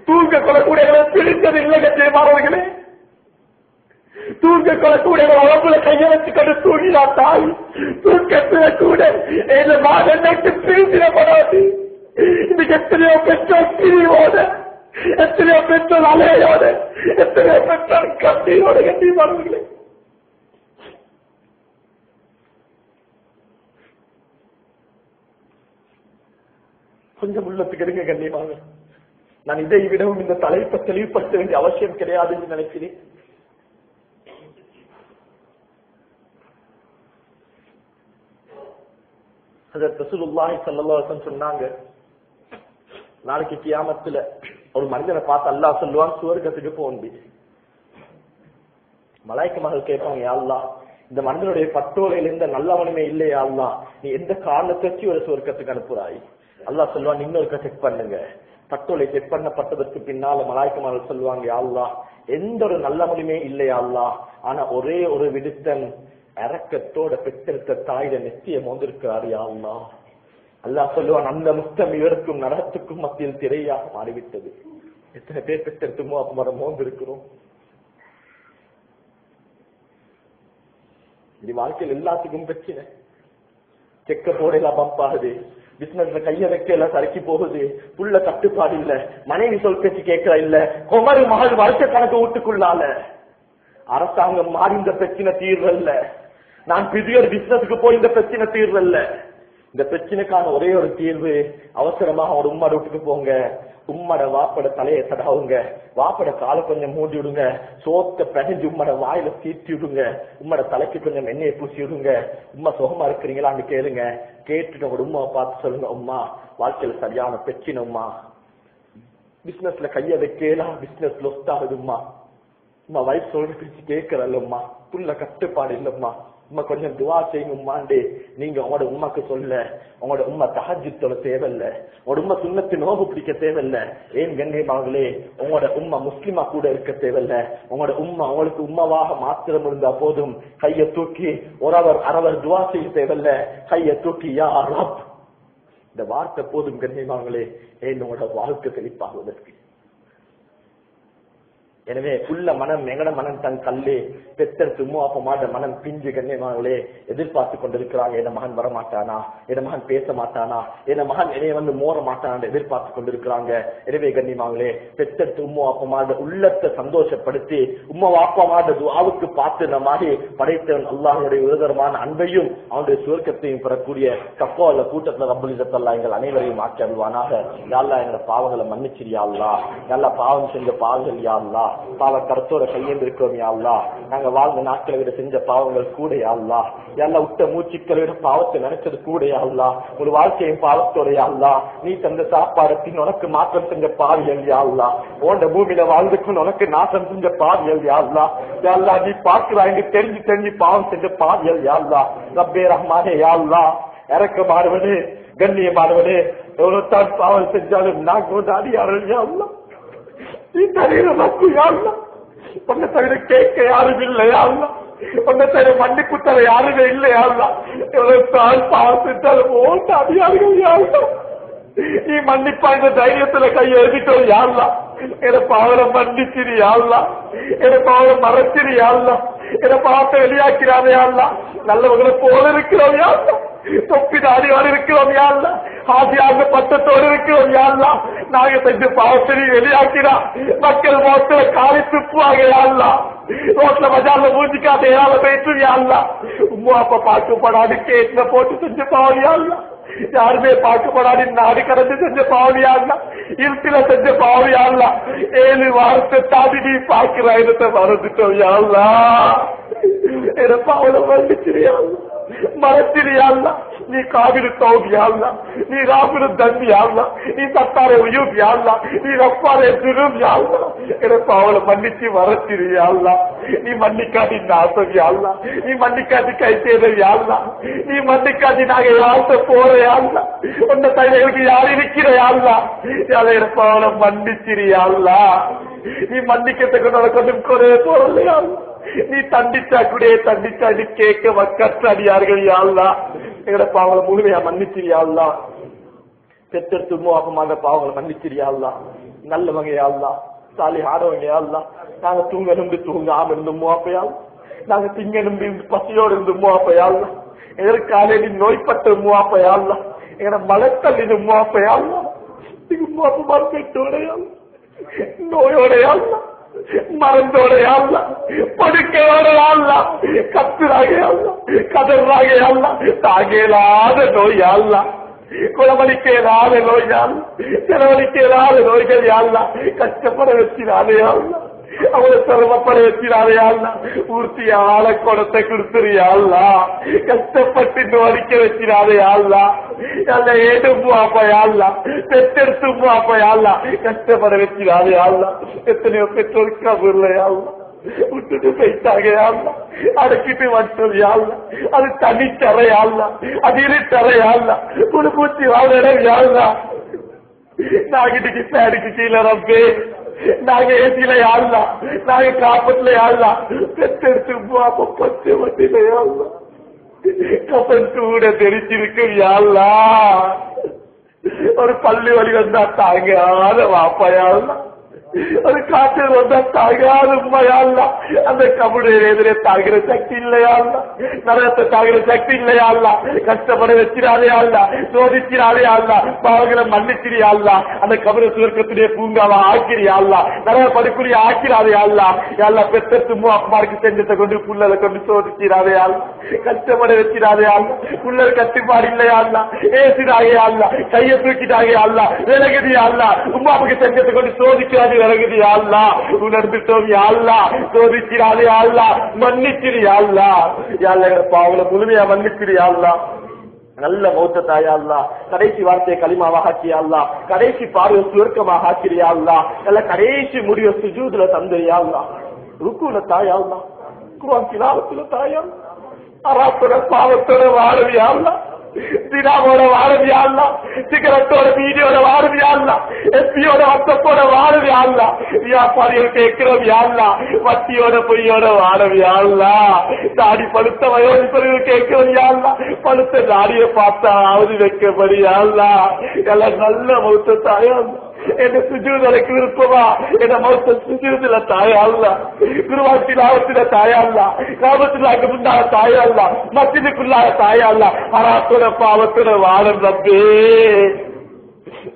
Speaker 1: தூங்க கொள்ளக்கூடிய பிடித்தது இல்லை. கண்ணியமானவர்களே, தூங்க கொள்ளக்கூடிய உடம்புல கையை வச்சுக்கொண்டு தூங்கினா தாய், தூக்கத்துல கூட இந்த மாதம் பிரிந்திடப்படாது. இன்னைக்கு எத்தனையோ பெற்றோர் பிரிவோட, எத்தனையோ பெற்றோர் அலையோட, எத்தனையோ பெற்றோர் கண்ணீரோட. கண்ணியமானவர்களே, கொஞ்சம் உள்ளத்துக்கு எடுங்க. கண்ணியமாக நான் இதை விடவும் இந்த தலைப்பை தெளிவுபடுத்த வேண்டிய அவசியம் கிடையாது என்று நினைக்கிறேன். ஹஜ்ரத் ரசூலுல்லாஹி ஸல்லல்லாஹு அலைஹி வஸல்லம் சொன்னாங்க, நாளைக்கு கியாமத்துல ஒரு மனிதனை பார்த்து அல்லாஹ் சொல்லுவான், சுவர்க்கத்துக்கு போண்டி. மலாய்க்கமார்கள் கேட்பாங்க, யா அல்லாஹ் இந்த மனிதனுடைய பட்டோலையில இருந்த நல்லவனுமே இல்லையா அல்லாஹ், நீ எந்த காரணத்தை வச்சு ஒரு சொர்க்கத்துக்கு அனுப்புறாய்? அல்லாஹ் சொல்லுவான், இன்னொருக்க செக் பண்ணுங்க. பட்டோலை செக் பண்ணப்பட்டதற்கு பின்னால மலாய்க்கமார்கள் சொல்லுவாங்க, யா அல்லாஹ் எந்த ஒரு நல்லவனுமே இல்லையா அல்லாஹ், ஆனா ஒரே ஒரு விடுத்தன் அரக்கத்தோட பெற்றெடுத்த தாயிட நெத்திய மோந்திருக்கிறார் யா அல்லாஹ். அல்லாஹ் சொல்லுவான், அந்த முத்தம் இவருக்கும் நரகத்துக்கும் மத்தியில் திரையாக மாறிவிட்டது. எத்தனை பேர் பெற்றெடுத்துமோ அப்ப மரம் மோந்திருக்கிறோம். இது வாழ்க்கையில் எல்லாத்துக்கும் பிரச்சனை. செக்க போடலாம் பம்ப் ஆகுது, பிசினஸ்ல கைய வைக்க எல்லாம் சறுக்கி போகுது, புள்ள கட்டுப்பாடு இல்ல, மனைவி சொல் பேச்சு கேட்கற இல்ல, குமரு மகள் வருஷ கணக்கு வீட்டுக்குள்ளால. அரசாங்கம் மாறி இந்த பிரச்சனை தீர்வல்ல. நான் பெரிய ஒரு பிசினஸுக்கு போய் இந்த பிரச்சனை தீர்வல்ல. இந்த பிரச்சனைக்கான ஒரே ஒரு தீர்வு, அவசரமாக ஒரு உம்மட வீட்டுக்கு போங்க, உம்மட வாப்பட தலையை தடாவுங்க, வாப்பட காலை கொஞ்சம் மூடி விடுங்க, சோத்த பிணைஞ்சு உம்மட வாயில தீட்டி விடுங்க, உம்மட தலைக்கு கொஞ்சம் எண்ணெயை பூசி விடுங்க, உம்மா சுகமா இருக்கிறீங்களான்னு கேளுங்க. கேட்டுட்டு ஒரு உம்மாவை பார்த்து சொல்லுங்க, உம்மா வாழ்க்கையில சரியான பிரச்சனை உம்மா, பிசினஸ்ல கைய வைக்கலாம், பிசினஸ் லொஸ்ட் ஆகுதும்மா, உம்மா வயசு சொல்ற பிரிச்சு கேட்கறல்லம்மா, புள்ள கட்டுப்பாடு இல்லம்மா, உம்மா கொஞ்சம் துவா செய்யுங்கம்மாண்டே நீங்க உங்களோட உமாக்கு சொல்ல, உங்களோட உம்மா தஹஜ்ஜுத் தேவையில்ல, உங்களோட உம்மா சுன்னத்து நோம்பு பிடிக்க தேவையில்ல. ஏன் கண்ணியமானவர்களே, உங்களோட உம்மா முஸ்லிமா கூட இருக்க தேவையில்ல. உங்களோட உம்மா உங்களுக்கு உம்மாவாக மாத்திரம் இருந்தா போதும். கைய தூக்கி அரவர் துவா செய்ய தேவையில்ல. கைய தூக்கி யா ரப், இந்த வார்த்தை போதும் கண்ணியமானவர்களே, ஏன் உங்களோட வாழ்க்கை செழிப்பாகுவதற்கு. எனவே உள்ள மனம் எங்கட மனம் தன் கல்லே பெத்தெடுத்து அப்ப மாட்ட மனம் பிஞ்சு கண்ணியமானவர்களே எதிர்பார்த்து கொண்டிருக்கிறாங்க. என் மகன் வரமாட்டானா, என் மகன் பேச மாட்டானா, என் மகன் என்னைய வந்து மோற மாட்டான எதிர்பார்த்து கொண்டிருக்கிறாங்க. எனவே கண்ணியமானவர்களே, பெத்தெடுத்து அப்ப மாட்ட உள்ளத்தை சந்தோஷப்படுத்தி அப்பா மாட்ட துஆவுக்கு பார்த்து மாதிரி படைத்தவன் அல்லாஹ்வுடைய உயர்தரமான அன்பையும் அவனுடைய சுவர்க்கத்தையும் பெறக்கூடிய கஃபால கூட்டத்துல ரப்பல் இஸ்ஸத் அல்லாஹ் எங்கள் அனைவரையும் ஆக்கி அருள்வானாக. யா அல்லாஹ் எங்களோட பாவங்களை மன்னிச்சிரியா அல்லாஹ், நல்லா பாவம் செஞ்ச பாவங்கள் யா அல்லாஹ், பாவ கருத்தோட கையெழுந்திருக்கிறோம் யா அல்லாஹ், நாங்க வாழ்ந்த நாட்களை விட செஞ்ச பாவங்கள் கூட யா அல்லாஹ், எல்லாம் விட்ட மூச்சுக்களை விட பாவத்தை நினைச்சது கூட யா அல்லாஹ், ஒரு வாழ்க்கையும் பாவத்தோட யா அல்லாஹ், நீ தந்த சாப்பாடத்தின் உனக்கு மாற்றம் செஞ்ச பாவியல் யா அல்லாஹ், ஓண்ட பூமியில வாழ்ந்துக்கும் உனக்கு நாசம் செஞ்ச பாவியல் யா அல்லாஹ், யா அல்லாஹ் நீ பார்க்கிறாங்க தெரிஞ்சு தெரிஞ்சு பாவம் செஞ்ச பாவியல் யா அல்லாஹ், ரப்பே ரஹ்மானே யா அல்லாஹ், இறக்கமானவனே கண்ணியமானவனே, எவ்வளவு தான் பாவம் செஞ்சாலும் நாங்க அடியார்கள் யா அல்லாஹ், நீ தவிர மக்கு யா அல்லாஹ், உன்னை தவிர கேட்க யாரும் இல்லையா அல்லாஹ், உன்னை தவிர மன்னிப்பு தர யாருமே இல்லையா அல்லாஹ், எவ்வளவு தான் பாவம் செஞ்சாலும் ஓட்ட அடியார்கள் யா அல்லாஹ், நீ மன்னிப்பா இந்த தைரியத்துல கையை எழுதிட்டோம் யா அல்லாஹ், என பாவனை மன்னிச்சிரு யா அல்லாஹ், என பாவனை மறைச்சிரு யா அல்லாஹ், என பாவத்தை வெளியாக்கிறாரே யா அல்லாஹ், நல்லவங்களை போல இருக்கிறோம் யா அல்லாஹ், தொப்பி தாடியோடு இருக்கிறோம் யா அல்லாஹ், ஆதியாக பட்டத்தோடு இருக்கிறோம் யா அல்லாஹ், நாங்க செஞ்ச பாவத்தை வெளியாக்கிறா மக்கள் மோசல காலி துப்புவாங்க யா அல்லாஹ், ரோட்ல பஜார்ல மூஞ்சிக்காத ஏழால பேசு யா அல்லாஹ், உம்மா அப்பா பாட்டுப்படாது கேட்ல போட்டு செஞ்ச பாவம் யா அல்லாஹ், யாருமே பார்க்கப்படாது நாடு கடந்து செஞ்ச பாவம் யா அல்லாஹ், இருட்டில செஞ்ச பாவம் யா அல்லாஹ், 7 வாரத்தை தாண்டி நீ பார்க்கிற இடத்தை மறந்துட்டோம் யா அல்லாஹ், என பாவனை மன்னிச்சிரு யா அல்லாஹ், மறச்சிரு யா அல்லாஹ், நீ காபிரு தௌப் யா அல்லாஹ், நீ ராபிரு தன்பி யா அல்லாஹ், நீ சத்தாரே உயூப் யா அல்லாஹ், நீ ரப்பாரே துரும் யா அல்லாஹ், என பாவனை மன்னிச்சு மறச்சிரு யா அல்லாஹ், நீ மன்னிக்காதி நாசம் யா அல்லாஹ், நீ மன்னிக்காதி கை சேர யா அல்லாஹ், நீ மன்னிக்காதி நாங்க யார்கிட்ட போற யா அல்லாஹ், உன்னை தலைவர்களுக்கு யார் இருக்கிற யா அல்லாஹ், என பாவனை மன்னிச்சிரு யா அல்லாஹ், நீ மன்னிக்கிறதுக்கு உனக்கு ஒன்றும் குறைய போறல யா அல்லாஹ், நீ தண்டிச்சா கூட தண்டிச்சா நீ கேட்க மக்கள் அடியார்கள் யா அல்லாஹ், எங்கட பாவங்களை முழுமையா மன்னிச்சிரியா அல்லாஹ், பெத்தெடுத்து மோகமாக பாவங்களை மன்னிச்சிரியா அல்லாஹ், நல்லவங்க யா அல்லாஹ், சாலி ஆடவங்க யா அல்லாஹ், நாங்க தூங்க நம்பி தூங்காம இருந்து மோப்பையா, நாங்க திங்க நம்பி பசியோடு இருந்து மோப்பையா, எங்களுக்கு காலையில நோய்பட்ட மூப்பையா, எங்கட மலத்தள்ளி மூப்பையா, மோப்ப மறுப்போடையா, நோயோடையா, மறந்தோடையா, படுக்கையோடையா, கத்துறாகையா, கதறாகையா, தாங்கேலாத நோயா, குணமளிக்கேலாத நோயால், செலவழிக்கேலாத நோய்கள் யாழ்லா, கஷ்டப்பட வச்சினாலேயா, அவளை சிரமப்பட வச்சினாலேயா, ஊர்த்திய ஆள குடத்தை கொடுத்துறியாள்லா, கஷ்டப்பட்டு நோடிக்க வச்சினாலேயாள்லா, அல்ல ஏடும்பாப்பையாள்லா, பெற்றெடுத்தும்பாப்பையாள்லா, கஷ்டப்பட வச்சினாலேயாள்லா, எத்தனையோ பெற்றோருக்கு கபூர்லையாள்லா,
Speaker 2: விட்டுட்டு போயிட்டாங்க யாழ்லா. அடக்கிட்டு வச்சோம் யாழ்லா. அது தனித்தர யாழ்லா, அது இருட்டற யாழ்லா, புது பூச்சி வாழ்ற யாழ்லா. நாங்க இன்னைக்கு பேடுக்கு கீழே ரப்பே, நாங்க ஏசியில யாழ்லா, நாங்க காப்பத்துல யாழ்லா, பெத்தெடுத்து அப்ப பச்சை வட்டில யாழ்லா, கப்பன் கூட தெரிச்சிருக்கு யாழ்லா. ஒரு பள்ளி வழி வந்தா தாங்காத வாப்பையாள்லா, ஒரு காய்ச்சல் வந்தா தாங்காத உண்மையாள்லா. அந்த கபுடைய எதிரே தாகிற சக்தி இல்லையாள்லா, நரகத்தை தாகிற சக்தி இல்லையாள்லா. கஷ்டப்பட வச்சிடாதே ஆள்லா, சோதிச்சிடாதே ஆள்லா, பாவங்களை மன்னிச்சிரியாள்லா. அந்த கபரை சுவர்க்கத்துடைய பூங்காவை ஆக்கிரியாள்லா, நரக படுக்குரிய ஆக்கிறாதே ஆள்லா. யாழ்லா பெத்த சும்மா அப்பாருக்கு செஞ்சத்தை கொண்டு புள்ளதை கொண்டு சோதிச்சிடாதே ஆள்லா, கஷ்டப்பட வச்சிடாதே ஆள்லா. புள்ளர் கட்டுப்பாடு இல்லையாள்லா, ஏசிடாகே ஆள்லா, கையை தூக்கிட்டாங்க ஆள்லா, விலகுதி ஆள்லா. உமாவுக்கு செஞ்சத்தை கொண்டு சோதிக்கிறாது விலகுதி ஆள்லா. உணர்ந்துட்டோம் யாழ்லா, சோதிச்சிடாதே ஆள்லா, மன்னிச்சிரு யாழ்லா. யாழ்லா பாவல முழுமையா மன்னிச்சிரு யாழ்லா. நல்ல மௌத்த தாயாள்லா, கடைசி வார்த்தையை களிமாவாக ஆக்கியாள்லா, கடைசி பார்வை சுருக்கமாக ஆக்கிறியாள்லா, நல்ல கடைசி முடிவை சுஜூதுல தந்தையாள்லா, ருக்குல தாயாள்லா, குர்ஆன் திலாவத்துல தாயாள், அராத்தோட பாவத்தோட வாழவியாள்லா, தினாவோட வாழவியாள்லா, சிகரெட்டோட வீடியோட வாழவியாள்லா, எஸ்பியோட வட்டத்தோட வாழவியாள்லா, வியாபாரிகள் கேட்கிறோம் யாழ்லா, வட்டியோட பொய்யோட வாழவியாள்லா, தாடி பழுத்த வயோதிபர்கள் கேட்கிறோம் யாழ்லா, பழுத்த தாடியை பார்த்தாவது வைக்கப்படியாள்லா. எல்லாம் நல்ல மௌத்த தாயாள்லா. என்ன சுஜூதலைக்கு விருப்பமா, என்ன மௌத்த சுஜூதுல தாயாள்லா, குருவாத்தில ஆவத்தில தாயாள்லா, காபத்துலாக்கு முன்னால தாயாள்லா, மஸ்ஜிதுக்குள்ளாக தாயாள்லா, அராத்தோட பாவத்தோட வாழும் ரப்பே.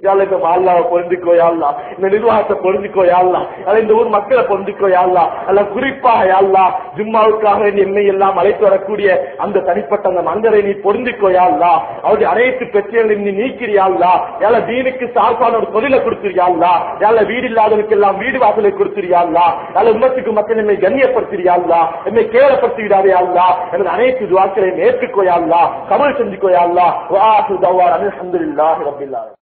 Speaker 2: இந்த மால்லாவை பொருந்திக்கோ யாழ்லா, இந்த நிர்வாகத்தை பொருந்திக்கோ யாழ்லா, இந்த ஊர் மக்களை பொருந்திக்கோ யாழ்லா. அல்ல குறிப்பாக யாழ்லா ஜும்மாவுக்காக என்னை எல்லாம் அழைத்து வரக்கூடிய அந்த தனிப்பட்ட அந்த மந்தரை நீ பொருந்திக்கோ யாழ்லா. அவருடைய அனைத்து பிரச்சனைகளையும் நீ நீக்கிறியாள்லா. யாழ தீனுக்கு சார்பான ஒரு தொழிலை கொடுத்துறியாள்லா. யாழ வீடு இல்லாதவனுக்கு எல்லாம் வீடு வாசலை கொடுத்துறியாள்லா. யாழ உம்மத்துக்கு மக்கள் என்னை கண்ணியப்படுத்துறியாள்லா, என்னை கேவலப்படுத்திவிடாதே யாழ்லா. எனது அனைத்து துஆக்களையும் ஏற்றுக்கோ யாழ்லா, கபூல் செஞ்சுக்கோ யாழ்லா. வஆஹிரு தஅவானா அல்ஹம்துலில்லாஹி ரப்பில் ஆலமீன்.